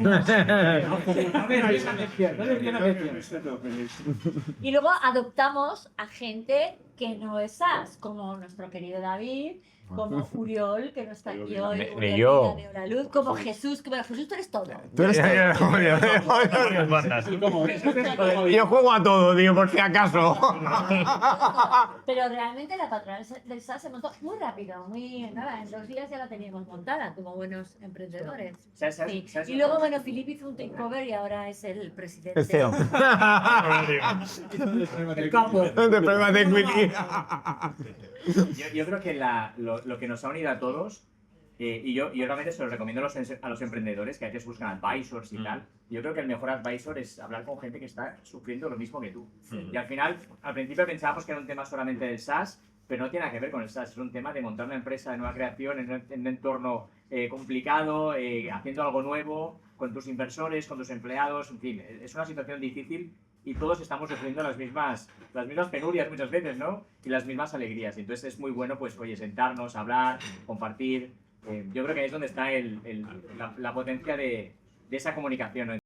Speaker 6: Y
Speaker 5: Y luego adoptamos a gente que no es SaaS, como nuestro querido David, como Uriol, que no está aquí hoy,
Speaker 2: Ni yo.
Speaker 5: de Hora Luz, como Jesús, que bueno, Jesús tú eres todo.
Speaker 1: Tú eres
Speaker 2: Yo juego a todo, tío, por si acaso.
Speaker 5: Pero realmente la patronal del SaaS se montó muy rápido, muy nada, en 2 días ya la teníamos montada como buenos emprendedores. Sí. Y luego, bueno, Philip hizo un takeover y ahora es el presidente.
Speaker 1: el CEO.
Speaker 5: El capo.
Speaker 8: Yo creo que lo que nos ha unido a todos, y yo realmente se lo recomiendo a los emprendedores que a veces buscan advisors y tal, yo creo que el mejor advisor es hablar con gente que está sufriendo lo mismo que tú. Y al final, al principio pensábamos que era un tema solamente del SaaS, pero no tiene nada que ver con el SaaS, es un tema de montar una empresa de nueva creación en un entorno complicado, haciendo algo nuevo, con tus inversores, con tus empleados, en fin, es una situación difícil. Y todos estamos sufriendo las mismas penurias muchas veces, ¿no? Y las mismas alegrías. Entonces es muy bueno, pues, oye, sentarnos, hablar, compartir. Yo creo que ahí es donde está la potencia de esa comunicación, ¿no?